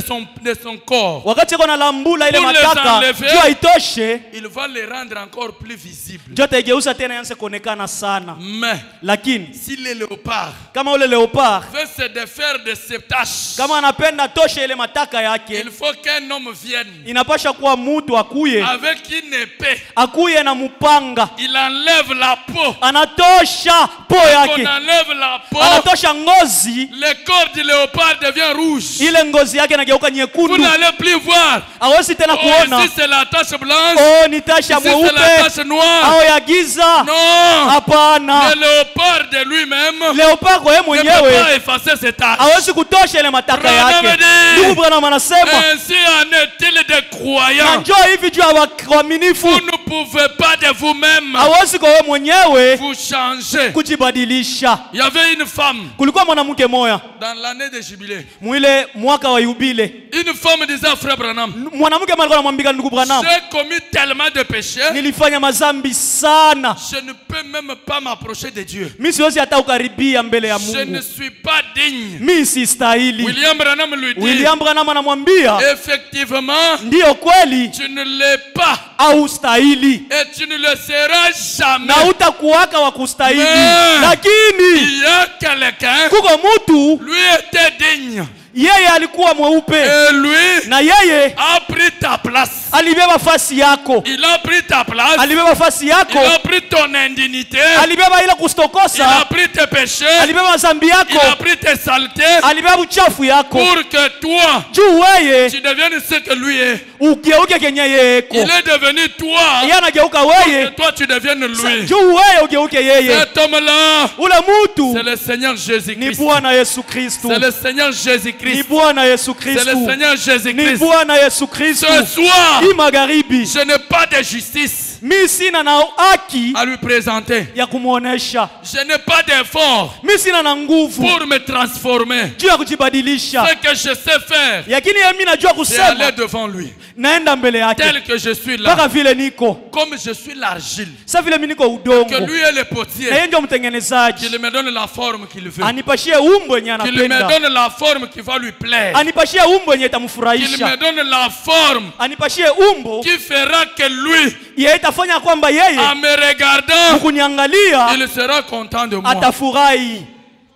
[SPEAKER 1] son corps,
[SPEAKER 2] wakati iko na lambula ile
[SPEAKER 1] Pour les
[SPEAKER 2] mataka
[SPEAKER 1] enlever.
[SPEAKER 2] juu haitoshe,
[SPEAKER 1] il va les rendre encore plus visibles.
[SPEAKER 2] ndio ataigeuza tena ianze kuonekana sana.
[SPEAKER 1] Mais
[SPEAKER 2] Lakini
[SPEAKER 1] si le léopard
[SPEAKER 2] kama ule leopard
[SPEAKER 1] veut se défaire de ses taches,
[SPEAKER 2] kama anapenda toshe ile mataka yake,
[SPEAKER 1] il faut qu'un homme vienne
[SPEAKER 2] inapasha kuwa mtu akuye
[SPEAKER 1] avec une épée.
[SPEAKER 2] akuye na mupanga,
[SPEAKER 1] Il enlève la peau.
[SPEAKER 2] anatosha po
[SPEAKER 1] On
[SPEAKER 2] yake,
[SPEAKER 1] enlève la peau.
[SPEAKER 2] anatosha ngozi,
[SPEAKER 1] Le corps du léopard devient rouge.
[SPEAKER 2] ile ngozi yake inageuka
[SPEAKER 1] Vous
[SPEAKER 2] nyekundu,
[SPEAKER 1] n'allez plus voir.
[SPEAKER 2] hawezi tena
[SPEAKER 1] Oh,
[SPEAKER 2] kuona
[SPEAKER 1] ici c'est la tache blanche.
[SPEAKER 2] oh ni tasha
[SPEAKER 1] Ici c'est la
[SPEAKER 2] mweupe
[SPEAKER 1] tache noire.
[SPEAKER 2] au ya giza.
[SPEAKER 1] Non.
[SPEAKER 2] Hapana,
[SPEAKER 1] Le léopard de lui-même
[SPEAKER 2] leopard kwa yeye
[SPEAKER 1] ne peut
[SPEAKER 2] mwenyewe
[SPEAKER 1] pas effacer ses taches.
[SPEAKER 2] hawezi kutosha ile mataka
[SPEAKER 1] Branham
[SPEAKER 2] yake.
[SPEAKER 1] dit,
[SPEAKER 2] Ndugu Branham anasema,
[SPEAKER 1] ainsi en est-il des croyants.
[SPEAKER 2] na njoo hivi juu ya waaminifu.
[SPEAKER 1] Vous ne pouvez pas de vous-même
[SPEAKER 2] Hawezi kwa wewe mwenyewe
[SPEAKER 1] vous changer.
[SPEAKER 2] kujibadilisha.
[SPEAKER 1] Il y avait une femme
[SPEAKER 2] Kulikuwa mwanamke moja
[SPEAKER 1] dans l'année de jubilé.
[SPEAKER 2] mwile mwaka wa yubile.
[SPEAKER 1] Une femme disait à Frère Branham,
[SPEAKER 2] Mwanamke alikuwa anamwambia ndugu Branham,
[SPEAKER 1] j'ai commis tellement de péchés,
[SPEAKER 2] nilifanya mazambi sana.
[SPEAKER 1] je ne peux même pas m'approcher de Dieu.
[SPEAKER 2] Mimi siwezi hata ukaribia mbele ya
[SPEAKER 1] Je ne
[SPEAKER 2] Mungu.
[SPEAKER 1] suis pas digne.
[SPEAKER 2] Mimi si stahili.
[SPEAKER 1] William Branham lui dit,
[SPEAKER 2] William Branham anamwambia,
[SPEAKER 1] effectivement,
[SPEAKER 2] ndiyo kweli
[SPEAKER 1] tu ne l'es pas
[SPEAKER 2] au stahili
[SPEAKER 1] et tu ne le seras jamais.
[SPEAKER 2] na utakuwaka wa kustahili.
[SPEAKER 1] Mais
[SPEAKER 2] Lakini
[SPEAKER 1] il y a quelqu'un,
[SPEAKER 2] kuko mtu
[SPEAKER 1] lui était digne.
[SPEAKER 2] yeye alikuwa mweupe
[SPEAKER 1] Et lui
[SPEAKER 2] na yeye
[SPEAKER 1] a pris ta place.
[SPEAKER 2] alibeba fasi yako,
[SPEAKER 1] Il a pris ta place.
[SPEAKER 2] alibeba fasi
[SPEAKER 1] Il
[SPEAKER 2] yako,
[SPEAKER 1] a pris ton indignité.
[SPEAKER 2] alibeba ile
[SPEAKER 1] Il a
[SPEAKER 2] kustokosa,
[SPEAKER 1] pris tes péchés.
[SPEAKER 2] alibeba mazambi
[SPEAKER 1] Il a
[SPEAKER 2] yako,
[SPEAKER 1] pris tes saletés
[SPEAKER 2] alibeba uchafu yako,
[SPEAKER 1] pour que toi,
[SPEAKER 2] juu weye
[SPEAKER 1] tu deviennes ce que lui est.
[SPEAKER 2] ugeuke kenye yeye eko.
[SPEAKER 1] Il est devenu toi.
[SPEAKER 2] Yeye anageuka
[SPEAKER 1] Et
[SPEAKER 2] weye
[SPEAKER 1] toi, tu deviennes lui.
[SPEAKER 2] juu weye ugeuke yeye.
[SPEAKER 1] Cet homme-là,
[SPEAKER 2] Ule
[SPEAKER 1] c'est
[SPEAKER 2] mutu
[SPEAKER 1] le Seigneur
[SPEAKER 2] ni
[SPEAKER 1] Jésus-Christ.
[SPEAKER 2] Bwana Yesu Kristu,
[SPEAKER 1] C'est le Seigneur
[SPEAKER 2] ni
[SPEAKER 1] Jésus-Christ.
[SPEAKER 2] Bwana Yesu
[SPEAKER 1] C'est le
[SPEAKER 2] Kristu,
[SPEAKER 1] Seigneur
[SPEAKER 2] ni
[SPEAKER 1] Jésus-Christ.
[SPEAKER 2] Bwana Yesu Kristu.
[SPEAKER 1] Ce soir,
[SPEAKER 2] Hii magharibi
[SPEAKER 1] je n'ai pas de justice
[SPEAKER 2] mi sina na haki
[SPEAKER 1] à lui présenter.
[SPEAKER 2] ya kumuonesha,
[SPEAKER 1] Je n'ai pas d'effort
[SPEAKER 2] mi sina na nguvu
[SPEAKER 1] pour me transformer.
[SPEAKER 2] juu ya kujibadilisha,
[SPEAKER 1] Ce que je sais faire,
[SPEAKER 2] lakini yeye mimi najua
[SPEAKER 1] c'est aller
[SPEAKER 2] kusema,
[SPEAKER 1] devant lui.
[SPEAKER 2] naenda mbele yake
[SPEAKER 1] Tel que je suis là,
[SPEAKER 2] mpaka vile niko
[SPEAKER 1] comme je suis l'argile,
[SPEAKER 2] sa vile mimi niko
[SPEAKER 1] que
[SPEAKER 2] udongo,
[SPEAKER 1] lui est le
[SPEAKER 2] na
[SPEAKER 1] potier,
[SPEAKER 2] yeye ndio mtengenezaji,
[SPEAKER 1] qu'il me donne la forme qu'il veut,
[SPEAKER 2] anipashie umbo yenye
[SPEAKER 1] qu'il me
[SPEAKER 2] anapenda,
[SPEAKER 1] donne la forme qui va lui plaire,
[SPEAKER 2] anipashie umbo yenye
[SPEAKER 1] qu'il me
[SPEAKER 2] itamfurahisha,
[SPEAKER 1] donne la forme
[SPEAKER 2] anipashie umbo
[SPEAKER 1] qui fera que lui,
[SPEAKER 2] yeye itafanya kwamba yeye
[SPEAKER 1] en me regardant,
[SPEAKER 2] kuniangalia
[SPEAKER 1] il sera content de moi.
[SPEAKER 2] atafurahi.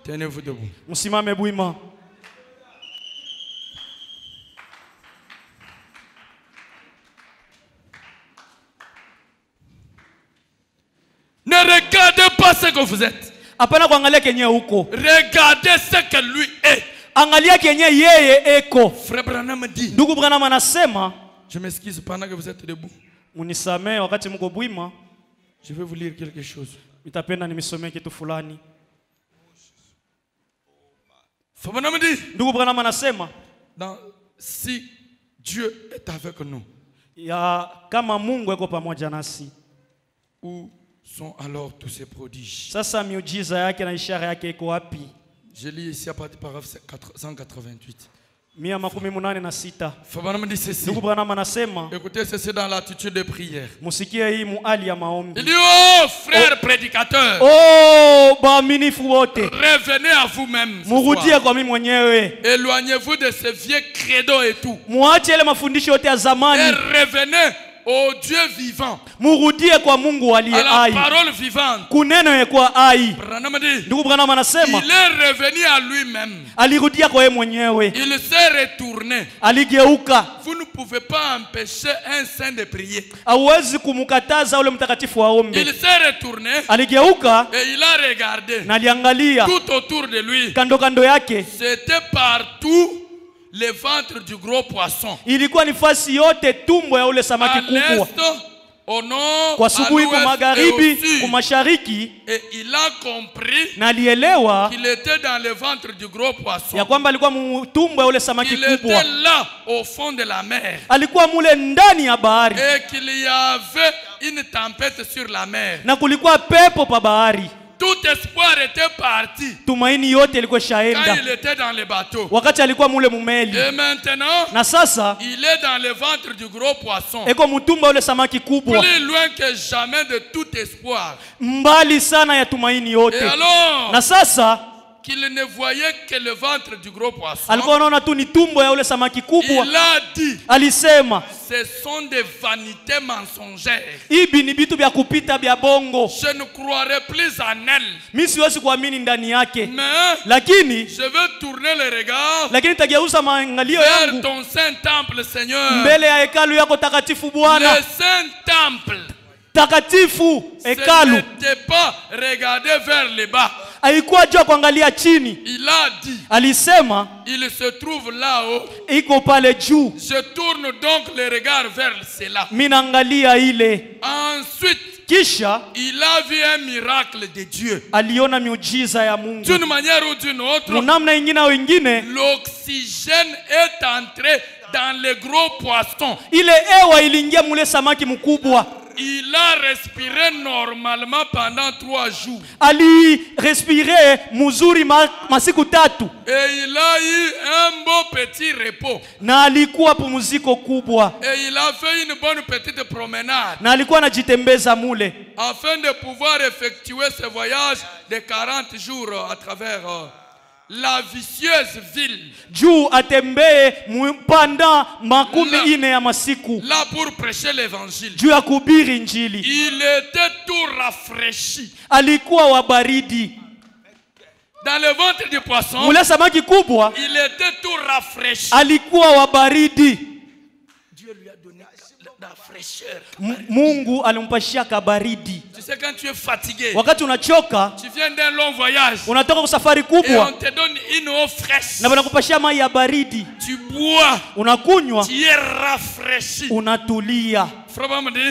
[SPEAKER 1] Tenez-vous debout.
[SPEAKER 2] Msimame bwima.
[SPEAKER 1] Ne regardez pas ce que vous êtes.
[SPEAKER 2] Hapana kuangalia kenye huko,
[SPEAKER 1] Regardez ce que lui est.
[SPEAKER 2] angalia kenye yeye eko.
[SPEAKER 1] Frère Branham dit,
[SPEAKER 2] Ndugu Branham anasema,
[SPEAKER 1] je m'excuse pendant que vous êtes debout.
[SPEAKER 2] munisamee wakati mko bwima,
[SPEAKER 1] Je vais vous lire quelque chose.
[SPEAKER 2] nitapenda nimisomee kitu fulani.
[SPEAKER 1] Frère Branham dit,
[SPEAKER 2] Ndugu Branham anasema
[SPEAKER 1] si Dieu est avec nous,
[SPEAKER 2] ya kama Mungu eko pamoja nasi,
[SPEAKER 1] où sont alors tous ces prodiges?
[SPEAKER 2] sasa miujiza yake na ishara yake iko wapi?
[SPEAKER 1] Je lis ici à partir du paragraphe 188.
[SPEAKER 2] 186.
[SPEAKER 1] Frère Branham dit ceci.
[SPEAKER 2] Ndugu Branham anasema,
[SPEAKER 1] Écoutez ceci dans l'attitude de prière.
[SPEAKER 2] musikie hii muali ya maombi.
[SPEAKER 1] Il dit, oh frères prédicateurs,
[SPEAKER 2] Oh, baaminifu wote,
[SPEAKER 1] revenez à vous-même. ce
[SPEAKER 2] murudie
[SPEAKER 1] soir.
[SPEAKER 2] kwa mimi mwenyewe,
[SPEAKER 1] Éloignez-vous de ces vieux credos et tout.
[SPEAKER 2] muache ile mafundisho yote ya
[SPEAKER 1] Et
[SPEAKER 2] zamani,
[SPEAKER 1] revenez au Dieu vivant,
[SPEAKER 2] murudie kwa Mungu aliye
[SPEAKER 1] à la
[SPEAKER 2] hai,
[SPEAKER 1] parole vivante.
[SPEAKER 2] kuneno yekuwa hai.
[SPEAKER 1] Branham dit,
[SPEAKER 2] Ndugu Branham anasema
[SPEAKER 1] il est revenu à lui-même.
[SPEAKER 2] alirudia kwa yeye mwenyewe,
[SPEAKER 1] Il s'est retourné.
[SPEAKER 2] aligeuka.
[SPEAKER 1] Vous ne pouvez pas empêcher un saint de prier.
[SPEAKER 2] Hauwezi kumkataza ule mtakatifu aombe.
[SPEAKER 1] Il s'est retourné
[SPEAKER 2] Aligeuka
[SPEAKER 1] et il a regardé
[SPEAKER 2] na aliangalia
[SPEAKER 1] tout autour de lui.
[SPEAKER 2] kando kando yake,
[SPEAKER 1] C'était partout le ventre du gros poisson.
[SPEAKER 2] ilikuwa ni fasi yote tumbo ya ule samaki
[SPEAKER 1] À
[SPEAKER 2] kubwa,
[SPEAKER 1] l'est, au nord,
[SPEAKER 2] kwa
[SPEAKER 1] à
[SPEAKER 2] asubuhi, kwa
[SPEAKER 1] l'ouest et
[SPEAKER 2] magharibi,
[SPEAKER 1] au sud.
[SPEAKER 2] kwa mashariki,
[SPEAKER 1] Et il a compris
[SPEAKER 2] na alielewa
[SPEAKER 1] qu'il était dans le ventre du gros poisson.
[SPEAKER 2] ya kwamba alikuwa tumbo ya ule samaki
[SPEAKER 1] Il était
[SPEAKER 2] kubwa,
[SPEAKER 1] là au fond de la mer.
[SPEAKER 2] alikuwa mule ndani ya bahari,
[SPEAKER 1] Et qu'il y avait une tempête sur la mer.
[SPEAKER 2] na kulikuwa pepo pa bahari.
[SPEAKER 1] Tout espoir était parti
[SPEAKER 2] Tumaini yote ilikuwa
[SPEAKER 1] quand
[SPEAKER 2] shaenda
[SPEAKER 1] il était dans le bateau.
[SPEAKER 2] wakati alikuwa mule mumeli,
[SPEAKER 1] Et maintenant,
[SPEAKER 2] na sasa
[SPEAKER 1] il est dans le ventre du gros poisson.
[SPEAKER 2] eko mutumba ule samaki kubwa,
[SPEAKER 1] Plus loin que jamais de tout espoir.
[SPEAKER 2] mbali sana ya tumaini
[SPEAKER 1] Et
[SPEAKER 2] yote.
[SPEAKER 1] alors
[SPEAKER 2] Na sasa
[SPEAKER 1] qu'il ne voyait que le ventre du gros poisson,
[SPEAKER 2] alikuwa anaona tu ni tumbo ya ule samaki kubwa.
[SPEAKER 1] il a dit,
[SPEAKER 2] Alisema
[SPEAKER 1] ce sont des vanités mensongères.
[SPEAKER 2] hivi ni vitu vya kupita vya bongo,
[SPEAKER 1] Je ne croirai plus en elle.
[SPEAKER 2] mimi siwezi kuamini ndani yake,
[SPEAKER 1] Mais
[SPEAKER 2] lakini
[SPEAKER 1] je veux tourner le regard
[SPEAKER 2] nitageuza maangalio
[SPEAKER 1] vers
[SPEAKER 2] yangu
[SPEAKER 1] ton saint temple, Seigneur.
[SPEAKER 2] mbele ya hekalu yako takatifu
[SPEAKER 1] Le
[SPEAKER 2] Bwana.
[SPEAKER 1] saint temple.
[SPEAKER 2] Takatifu
[SPEAKER 1] Ce
[SPEAKER 2] hekalu
[SPEAKER 1] n'était pas regarder vers le bas.
[SPEAKER 2] haikuwa jua kuangalia chini,
[SPEAKER 1] Il a dit,
[SPEAKER 2] alisema
[SPEAKER 1] il se trouve là-haut.
[SPEAKER 2] iko pale juu,
[SPEAKER 1] Je tourne donc le regard vers cela.
[SPEAKER 2] mimi naangalia ile.
[SPEAKER 1] Ensuite,
[SPEAKER 2] Kisha
[SPEAKER 1] il a vu un miracle de Dieu.
[SPEAKER 2] aliona miujiza ya Mungu.
[SPEAKER 1] D'une manière ou d'une autre,
[SPEAKER 2] Munamna ingine au ingine,
[SPEAKER 1] l'oxygène est entré dans les gros poissons.
[SPEAKER 2] ile ewa iliingia mule samaki mkubwa.
[SPEAKER 1] Il a respiré normalement pendant 3 jours.
[SPEAKER 2] Ali respire muzuri masiku 3.
[SPEAKER 1] Et il a eu un beau petit repos.
[SPEAKER 2] Na alikuwa pumziko kubwa.
[SPEAKER 1] Et il a fait une bonne petite promenade.
[SPEAKER 2] Na alikuwa anajitembeza mule.
[SPEAKER 1] Afin de pouvoir effectuer ce voyage de 40 jours à travers la vicieuse ville.
[SPEAKER 2] Juu atembee pendant makumi ine ya masiku.
[SPEAKER 1] Là pour prêcher l'évangile.
[SPEAKER 2] Juu ya kuhubiri injili.
[SPEAKER 1] Il était tout rafraîchi.
[SPEAKER 2] Alikuwa wa baridi.
[SPEAKER 1] Dans le ventre du poisson,
[SPEAKER 2] mule samaki kubwa,
[SPEAKER 1] il était tout rafraîchi.
[SPEAKER 2] Alikuwa wa baridi.
[SPEAKER 1] Dieu lui a donné la fraîcheur.
[SPEAKER 2] Mungu alimpashia kabaridi.
[SPEAKER 1] Tu sais, quand tu es fatigué,
[SPEAKER 2] wakati unachoka,
[SPEAKER 1] tu viens d'un long voyage,
[SPEAKER 2] unatoka kusafari
[SPEAKER 1] et
[SPEAKER 2] kubwa,
[SPEAKER 1] on te donne une eau fraîche,
[SPEAKER 2] na wanakupashia mai ya baridi,
[SPEAKER 1] tu bois,
[SPEAKER 2] unakunywa,
[SPEAKER 1] tu es rafraîchi.
[SPEAKER 2] unatulia.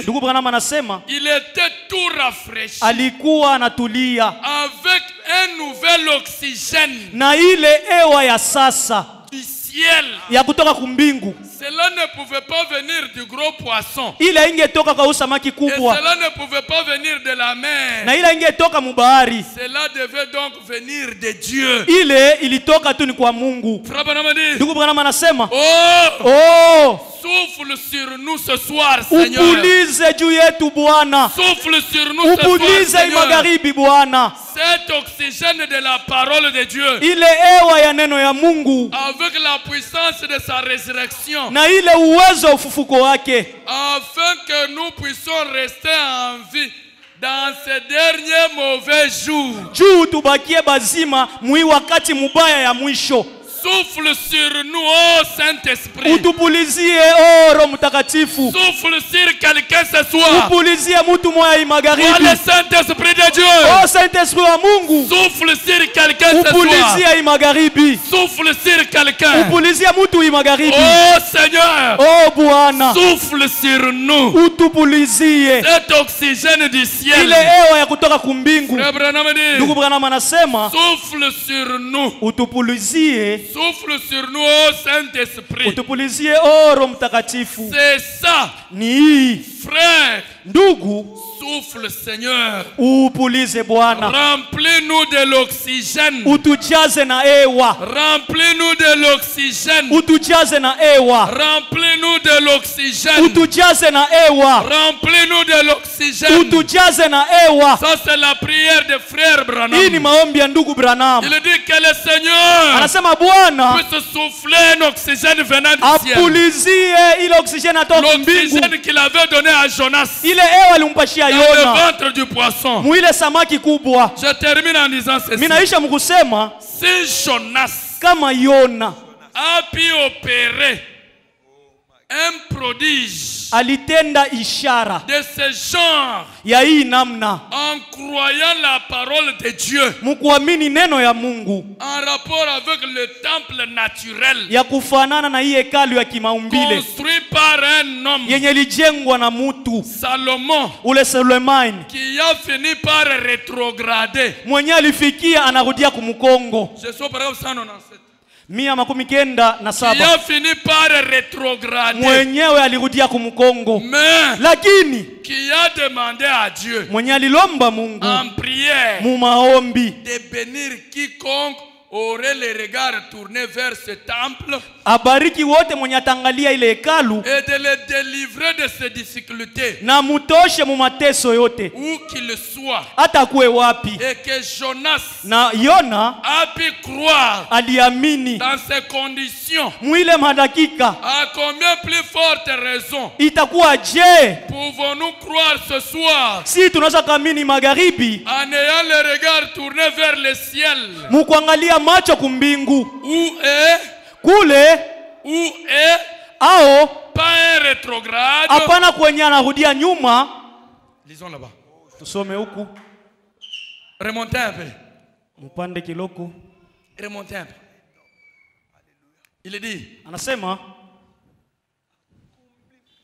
[SPEAKER 2] Ndugu Branham anasema
[SPEAKER 1] il était tout rafraîchi,
[SPEAKER 2] alikuwa anatulia
[SPEAKER 1] avec un nouvel oxygène
[SPEAKER 2] na ile ewa ya sasa
[SPEAKER 1] du ciel.
[SPEAKER 2] ya kutoka kumbingu.
[SPEAKER 1] Cela ne pouvait pas venir du gros poisson.
[SPEAKER 2] Ile ingetoka kwa samaki
[SPEAKER 1] Et
[SPEAKER 2] kubwa,
[SPEAKER 1] cela ne pouvait pas venir de la mer.
[SPEAKER 2] na ile ingetoka mubahari.
[SPEAKER 1] Cela devait donc venir de Dieu.
[SPEAKER 2] Ile ilitoka tu ni kwa Mungu. Ndugu Branham anasema, oh,
[SPEAKER 1] souffle sur nous ce soir, Seigneur.
[SPEAKER 2] Upulize juu yetu Bwana.
[SPEAKER 1] Souffle sur nous ce soir,
[SPEAKER 2] Upulize
[SPEAKER 1] Seigneur.
[SPEAKER 2] magharibi Bwana.
[SPEAKER 1] Cet oxygène de la parole de Dieu,
[SPEAKER 2] ile ewa ya neno ya Mungu,
[SPEAKER 1] avec la puissance de sa résurrection,
[SPEAKER 2] na ile uwezo wa ufufuko wake,
[SPEAKER 1] afin que nous puissions rester en vie dans ces derniers mauvais jours.
[SPEAKER 2] juu tubakie bazima mwi wakati mubaya ya mwisho.
[SPEAKER 1] Souffle sur nous, oh Saint-Esprit.
[SPEAKER 2] Utupulizie, oh Roho Mtakatifu.
[SPEAKER 1] Souffle sur quelqu'un ce soir.
[SPEAKER 2] Upulizie mtu moya magharibi.
[SPEAKER 1] Oh le Saint-Esprit de Dieu.
[SPEAKER 2] Oh Saint-Esprit wa Mungu.
[SPEAKER 1] Souffle sur quelqu'un ce soir.
[SPEAKER 2] Upulizie magharibi.
[SPEAKER 1] Souffle sur quelqu'un.
[SPEAKER 2] Upulizie mtu magharibi.
[SPEAKER 1] Oh Seigneur.
[SPEAKER 2] Oh Bwana.
[SPEAKER 1] Souffle sur nous.
[SPEAKER 2] Utupulizie
[SPEAKER 1] cet oxygène du ciel.
[SPEAKER 2] ile ewa ya kutoka kumbingu. Ndugu Branham anasema,
[SPEAKER 1] souffle sur nous.
[SPEAKER 2] Utupulizie.
[SPEAKER 1] Souffle sur nous, oh Saint-Esprit.
[SPEAKER 2] Utupulizie, oh Roho Mtakatifu.
[SPEAKER 1] C'est ça.
[SPEAKER 2] Ni
[SPEAKER 1] frère.
[SPEAKER 2] Ndugu,
[SPEAKER 1] souffle Seigneur.
[SPEAKER 2] Upulize Bwana.
[SPEAKER 1] Remplis-nous de l'oxygène.
[SPEAKER 2] Utujaze na ewa.
[SPEAKER 1] Remplis-nous de l'oxygène.
[SPEAKER 2] Utujaze na ewa.
[SPEAKER 1] Remplis-nous de l'oxygène.
[SPEAKER 2] Utujaze na ewa.
[SPEAKER 1] Remplis-nous de l'oxygène.
[SPEAKER 2] Utujaze na ewa.
[SPEAKER 1] Ça c'est la prière de frère Branham.
[SPEAKER 2] Hii ni maombi ya ndugu Branham.
[SPEAKER 1] Il dit que le Seigneur
[SPEAKER 2] anasema Bwana
[SPEAKER 1] puisse souffler un oxygène venant du ciel.
[SPEAKER 2] Apulizie ile oxygène atoka mbingu.
[SPEAKER 1] L'oxygène qu'il avait donné à Jonas.
[SPEAKER 2] Ile ewa alimpashia Yona.
[SPEAKER 1] Dans le ventre du poisson.
[SPEAKER 2] Mwile samaki kubwa.
[SPEAKER 1] Je termine en disant ceci.
[SPEAKER 2] Minaisha mkusema,
[SPEAKER 1] si Jonas
[SPEAKER 2] kama Yona
[SPEAKER 1] a pu opérer un prodige
[SPEAKER 2] alitenda ishara
[SPEAKER 1] de ce genre
[SPEAKER 2] ya hii namna
[SPEAKER 1] en croyant la parole de Dieu,
[SPEAKER 2] mkuamini neno ya Mungu,
[SPEAKER 1] en rapport avec le temple naturel
[SPEAKER 2] ya kufanana na hii hekalu ya kimaumbile
[SPEAKER 1] construit par un homme
[SPEAKER 2] yenye lijengwa na mutu
[SPEAKER 1] Salomon,
[SPEAKER 2] ule Sulemani,
[SPEAKER 1] qui a fini par rétrograder,
[SPEAKER 2] mwenye alifikia anarudia kumkongo.
[SPEAKER 1] je suis par exemple 197
[SPEAKER 2] 197,
[SPEAKER 1] qui a fini par rétrograder,
[SPEAKER 2] mwenyewe alirudia kumkongo,
[SPEAKER 1] mais
[SPEAKER 2] lakini
[SPEAKER 1] qui a demandé à Dieu
[SPEAKER 2] mwenye alilomba Mungu
[SPEAKER 1] en prière
[SPEAKER 2] mu maombi
[SPEAKER 1] de bénir quiconque aurait les regards tournés vers ce temple,
[SPEAKER 2] abariki wote mwenye atangalia ile hekalu,
[SPEAKER 1] et de le délivrer de ses difficultés,
[SPEAKER 2] na mutoshe mu mateso yote
[SPEAKER 1] où qu'il soit,
[SPEAKER 2] hata kuwe wapi.
[SPEAKER 1] et que Jonas
[SPEAKER 2] Na Yona
[SPEAKER 1] a pu croire
[SPEAKER 2] aliamini
[SPEAKER 1] dans ces conditions.
[SPEAKER 2] mwile madakika.
[SPEAKER 1] À combien plus forte raison
[SPEAKER 2] Itakuwa je
[SPEAKER 1] pouvons-nous croire ce soir,
[SPEAKER 2] si tunaweza kamini magharibi
[SPEAKER 1] en ayant le regard tourné vers le ciel,
[SPEAKER 2] mukuangalia macho kumbingu,
[SPEAKER 1] où est
[SPEAKER 2] ao
[SPEAKER 1] pas un rétrograde.
[SPEAKER 2] hapana kwenye anarudia nyuma.
[SPEAKER 1] Lisons là-bas.
[SPEAKER 2] Tusome huku,
[SPEAKER 1] Remontez un peu.
[SPEAKER 2] mpande kiloko.
[SPEAKER 1] Remontez un peu. Il dit,
[SPEAKER 2] Anasema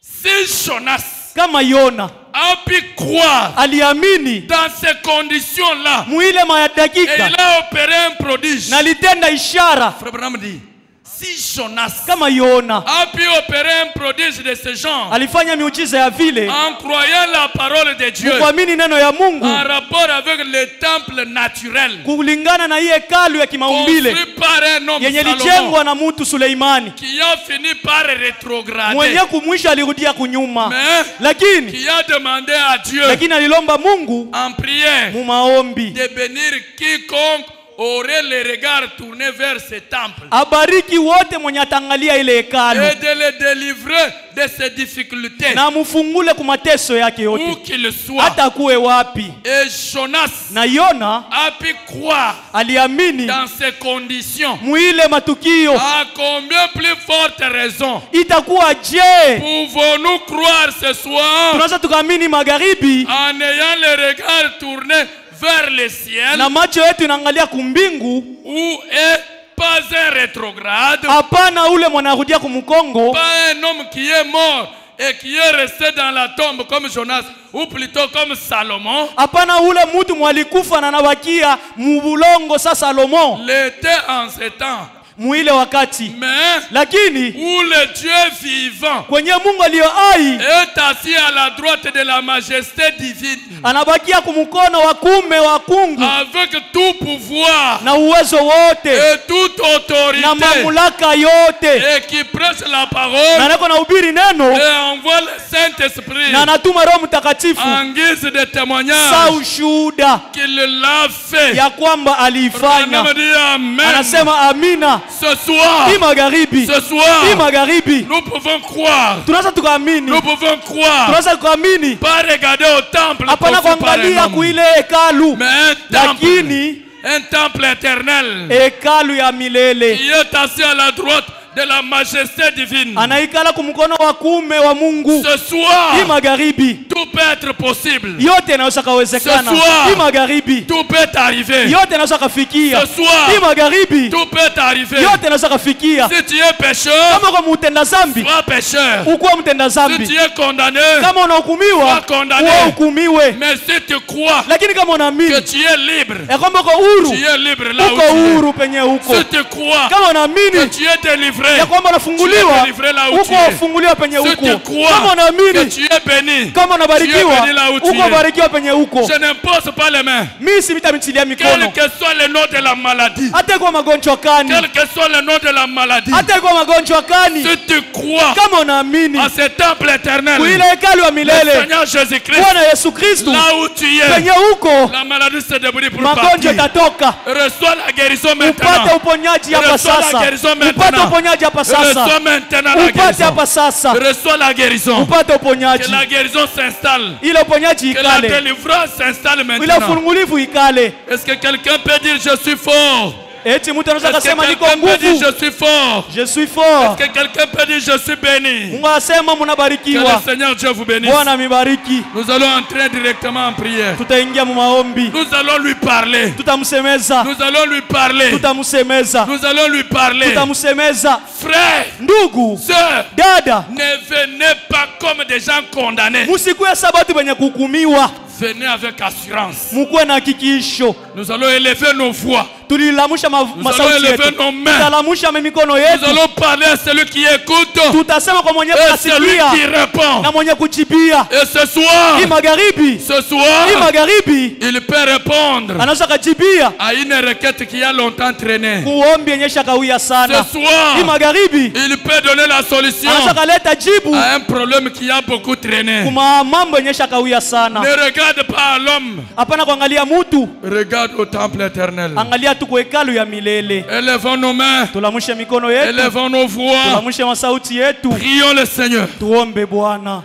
[SPEAKER 1] si Jonas
[SPEAKER 2] kama Yona
[SPEAKER 1] a a pu croire
[SPEAKER 2] aliamini
[SPEAKER 1] dans ces conditions-là.
[SPEAKER 2] muile
[SPEAKER 1] Et
[SPEAKER 2] madakika
[SPEAKER 1] il a opéré un prodige.
[SPEAKER 2] na litenda ishara
[SPEAKER 1] Frère Branham dit, si Jonas
[SPEAKER 2] kama Yona
[SPEAKER 1] a pu opérer un prodige de ce genre
[SPEAKER 2] alifanya miujiza ya vile
[SPEAKER 1] en croyant la parole de Dieu
[SPEAKER 2] kuamini neno ya Mungu
[SPEAKER 1] en rapport avec le temple naturel
[SPEAKER 2] kulingana na hii hekalu ya kimaumbile
[SPEAKER 1] construit par un homme
[SPEAKER 2] yenye
[SPEAKER 1] Salomon
[SPEAKER 2] lijengwa na mtu Suleimani
[SPEAKER 1] qui a fini par rétrograder,
[SPEAKER 2] mwenye kumwisha alirudia kunyuma,
[SPEAKER 1] mais
[SPEAKER 2] lakini
[SPEAKER 1] qui a demandé à Dieu
[SPEAKER 2] alilomba Mungu
[SPEAKER 1] en prière
[SPEAKER 2] mu maombi
[SPEAKER 1] de bénir quiconque aurait le regard tourné vers ce temple
[SPEAKER 2] abariki wote mwenye atangalia ile hekalu
[SPEAKER 1] et de le délivrer de ses difficultés
[SPEAKER 2] na mufungule ku mateso yake
[SPEAKER 1] où
[SPEAKER 2] yote
[SPEAKER 1] qu'il soit.
[SPEAKER 2] hata kuwe wapi.
[SPEAKER 1] Et Jonas
[SPEAKER 2] Na Yona
[SPEAKER 1] a pu croire
[SPEAKER 2] aliamini
[SPEAKER 1] dans ces conditions.
[SPEAKER 2] muile matukio.
[SPEAKER 1] À combien plus forte raison
[SPEAKER 2] Itakuwa je
[SPEAKER 1] pouvons-nous croire ce soir
[SPEAKER 2] tunaweza tukaamini magharibi
[SPEAKER 1] en ayant le regard tourné vers le ciel
[SPEAKER 2] na macho yetu inaangalia kumbingu?
[SPEAKER 1] où est pas un rétrograde,
[SPEAKER 2] Hapana ule mwanarudia kumkongo,
[SPEAKER 1] pas un homme qui est mort et qui est resté dans la tombe comme Jonas, ou plutôt comme Salomon.
[SPEAKER 2] hapana ule mtu mwalikufa na nabakia mubulongo sa Salomo
[SPEAKER 1] L'était en ce temps,
[SPEAKER 2] muile wakati,
[SPEAKER 1] mais
[SPEAKER 2] lakini
[SPEAKER 1] où le Dieu vivant
[SPEAKER 2] kwenye Mungu aliyo hai
[SPEAKER 1] est assis à la droite de la majesté divine
[SPEAKER 2] anabakia kumkono wa kume wa kungu
[SPEAKER 1] avec tout pouvoir
[SPEAKER 2] na uwezo wote
[SPEAKER 1] et toute
[SPEAKER 2] na
[SPEAKER 1] autorité
[SPEAKER 2] mamlaka yote,
[SPEAKER 1] et qui prêche la parole
[SPEAKER 2] na nako na ubiri neno
[SPEAKER 1] et envoie le Saint-Esprit
[SPEAKER 2] na anatuma Roho Mtakatifu
[SPEAKER 1] en guise de
[SPEAKER 2] sa
[SPEAKER 1] témoignage
[SPEAKER 2] ushuhuda
[SPEAKER 1] qu'il l'a fait.
[SPEAKER 2] ya kwamba aliifanya.
[SPEAKER 1] Branham dit Amen.
[SPEAKER 2] Anasema amina.
[SPEAKER 1] Ce soir,
[SPEAKER 2] Hii magharibi,
[SPEAKER 1] ce
[SPEAKER 2] hii
[SPEAKER 1] soir,
[SPEAKER 2] magharibi
[SPEAKER 1] nous pouvons croire,
[SPEAKER 2] tunaweza tukaamini,
[SPEAKER 1] nous pouvons croire,
[SPEAKER 2] tunaweza tukaamini,
[SPEAKER 1] pas regarder au temple
[SPEAKER 2] hapana
[SPEAKER 1] construit par un
[SPEAKER 2] kuangalia
[SPEAKER 1] homme,
[SPEAKER 2] kuile hekalu,
[SPEAKER 1] mais un temple,
[SPEAKER 2] lakini
[SPEAKER 1] un temple éternel
[SPEAKER 2] hekalu ya milele.
[SPEAKER 1] qui est assis à la droite de la majesté divine.
[SPEAKER 2] Anaikala kumkono wa kume wa Mungu.
[SPEAKER 1] Ce soir,
[SPEAKER 2] Hii magharibi
[SPEAKER 1] tout peut être possible.
[SPEAKER 2] yote inaweza kawezekana.
[SPEAKER 1] Ce soir,
[SPEAKER 2] Hii magharibi
[SPEAKER 1] tout peut arriver.
[SPEAKER 2] yote inaweza kafikia.
[SPEAKER 1] Ce soir,
[SPEAKER 2] Hii magharibi
[SPEAKER 1] tout peut arriver.
[SPEAKER 2] yote inaweza kafikia.
[SPEAKER 1] Si tu es pécheur,
[SPEAKER 2] Kama uko mtenda zambi,
[SPEAKER 1] sois pécheur.
[SPEAKER 2] ukuwa mtenda
[SPEAKER 1] Si
[SPEAKER 2] zambi.
[SPEAKER 1] tu es condamné,
[SPEAKER 2] Kama unahukumiwa,
[SPEAKER 1] sois condamné.
[SPEAKER 2] uhukumiwe.
[SPEAKER 1] Mais si tu crois
[SPEAKER 2] Lakini kama
[SPEAKER 1] que
[SPEAKER 2] unaamini
[SPEAKER 1] tu es libre,
[SPEAKER 2] ya kwamba uko huru,
[SPEAKER 1] tu es libre là où
[SPEAKER 2] uko
[SPEAKER 1] tu
[SPEAKER 2] huru penye
[SPEAKER 1] es.
[SPEAKER 2] uko.
[SPEAKER 1] Si tu crois
[SPEAKER 2] Kama
[SPEAKER 1] que
[SPEAKER 2] unaamini
[SPEAKER 1] tu es délivré,
[SPEAKER 2] ya kwamba unafunguliwa,
[SPEAKER 1] tu es délivré là où tu
[SPEAKER 2] uko
[SPEAKER 1] es.
[SPEAKER 2] ufunguliwa penye
[SPEAKER 1] Si tu
[SPEAKER 2] uko.
[SPEAKER 1] crois
[SPEAKER 2] Kama
[SPEAKER 1] que
[SPEAKER 2] unaamini
[SPEAKER 1] tu es béni,
[SPEAKER 2] kama unabarikiwa,
[SPEAKER 1] tu es béni là où tu
[SPEAKER 2] uko
[SPEAKER 1] es.
[SPEAKER 2] barikiwa penye uko.
[SPEAKER 1] Je n'impose pas les mains.
[SPEAKER 2] Mimi sitamitilia
[SPEAKER 1] Quel
[SPEAKER 2] mikono.
[SPEAKER 1] que soit le nom de la maladie,
[SPEAKER 2] Hata kwa magonjwa kani,
[SPEAKER 1] quel que soit le nom de la maladie,
[SPEAKER 2] hata kwa magonjwa kani,
[SPEAKER 1] si tu crois
[SPEAKER 2] kama unaamini
[SPEAKER 1] à ce temple éternel,
[SPEAKER 2] kuile hekalu ya
[SPEAKER 1] le
[SPEAKER 2] milele,
[SPEAKER 1] Seigneur Jésus-Christ,
[SPEAKER 2] Bwana Yesu Kristo,
[SPEAKER 1] là où tu es,
[SPEAKER 2] penye uko
[SPEAKER 1] la maladie se débrouille pour
[SPEAKER 2] magonjwa
[SPEAKER 1] partir.
[SPEAKER 2] itatoka.
[SPEAKER 1] Reçois la guérison
[SPEAKER 2] Upate
[SPEAKER 1] maintenant.
[SPEAKER 2] uponyaji hapa
[SPEAKER 1] Reçois la
[SPEAKER 2] sasa.
[SPEAKER 1] guérison
[SPEAKER 2] Upate
[SPEAKER 1] maintenant.
[SPEAKER 2] uponyaji hapa
[SPEAKER 1] Reçois
[SPEAKER 2] sasa.
[SPEAKER 1] maintenant la
[SPEAKER 2] Upate
[SPEAKER 1] guérison.
[SPEAKER 2] hapa sasa.
[SPEAKER 1] Reçois la guérison.
[SPEAKER 2] Upate
[SPEAKER 1] Que
[SPEAKER 2] uponyaji.
[SPEAKER 1] la guérison s'installe.
[SPEAKER 2] Ile uponyaji
[SPEAKER 1] Que la
[SPEAKER 2] ikale.
[SPEAKER 1] délivrance s'installe
[SPEAKER 2] Ile
[SPEAKER 1] maintenant.
[SPEAKER 2] ufungulivu ikale.
[SPEAKER 1] Est-ce que quelqu'un peut dire je suis fort?
[SPEAKER 2] Eti mtu anaweza
[SPEAKER 1] Est-ce que
[SPEAKER 2] kusema niko
[SPEAKER 1] quelqu'un peut dire
[SPEAKER 2] nguvu.
[SPEAKER 1] je suis fort?
[SPEAKER 2] Je suis fort.
[SPEAKER 1] Est-ce que quelqu'un peut dire je suis béni?
[SPEAKER 2] Mungu anasema
[SPEAKER 1] Que
[SPEAKER 2] mnabarikiwa.
[SPEAKER 1] le Seigneur Dieu vous bénisse.
[SPEAKER 2] Bwana mibariki.
[SPEAKER 1] Nous allons entrer directement en prière.
[SPEAKER 2] Tutaingia mu maombi.
[SPEAKER 1] Nous allons lui parler.
[SPEAKER 2] Tutamsemeza.
[SPEAKER 1] Nous allons lui parler.
[SPEAKER 2] Tutamsemeza.
[SPEAKER 1] Nous allons lui parler.
[SPEAKER 2] Tutamsemeza.
[SPEAKER 1] Frère,
[SPEAKER 2] Ndugu,
[SPEAKER 1] sœur,
[SPEAKER 2] dada,
[SPEAKER 1] ne venez pas comme des gens condamnés.
[SPEAKER 2] musikuwe sabatu benye kuhukumiwa.
[SPEAKER 1] Venez avec assurance.
[SPEAKER 2] Mukuwe na hakikisho.
[SPEAKER 1] Nous allons élever nos voix.
[SPEAKER 2] Tulilamusha
[SPEAKER 1] Nous allons
[SPEAKER 2] masauti
[SPEAKER 1] élever
[SPEAKER 2] yetu.
[SPEAKER 1] nos mains.
[SPEAKER 2] Tutalamusha mikono
[SPEAKER 1] Nous
[SPEAKER 2] yetu.
[SPEAKER 1] allons parler à celui qui écoute
[SPEAKER 2] Tutasema kwa mwenye
[SPEAKER 1] et celui
[SPEAKER 2] kusikia
[SPEAKER 1] qui répond.
[SPEAKER 2] na mwenye kujibia.
[SPEAKER 1] Et ce soir,
[SPEAKER 2] Hii magharibi,
[SPEAKER 1] ce soir,
[SPEAKER 2] hii magharibi
[SPEAKER 1] il peut répondre
[SPEAKER 2] anaweza kujibia
[SPEAKER 1] à une requête qui a longtemps traîné.
[SPEAKER 2] kuombi yenye shakawia
[SPEAKER 1] Ce
[SPEAKER 2] sana.
[SPEAKER 1] soir,
[SPEAKER 2] Hii magharibi
[SPEAKER 1] il peut donner la solution
[SPEAKER 2] anaweza kaleta jibu
[SPEAKER 1] à un problème qui a beaucoup traîné.
[SPEAKER 2] kuma mambo yenye shakawia sana.
[SPEAKER 1] Ne regarde pas à l'homme,
[SPEAKER 2] Hapana kuangalia mtu,
[SPEAKER 1] regarde au temple éternel.
[SPEAKER 2] angalia tu kwa hekalu ya milele.
[SPEAKER 1] Élevons nos mains,
[SPEAKER 2] Tulamushe mikono yetu,
[SPEAKER 1] élevons nos voix,
[SPEAKER 2] tulamushe masauti yetu,
[SPEAKER 1] prions le Seigneur.
[SPEAKER 2] tuombe Bwana.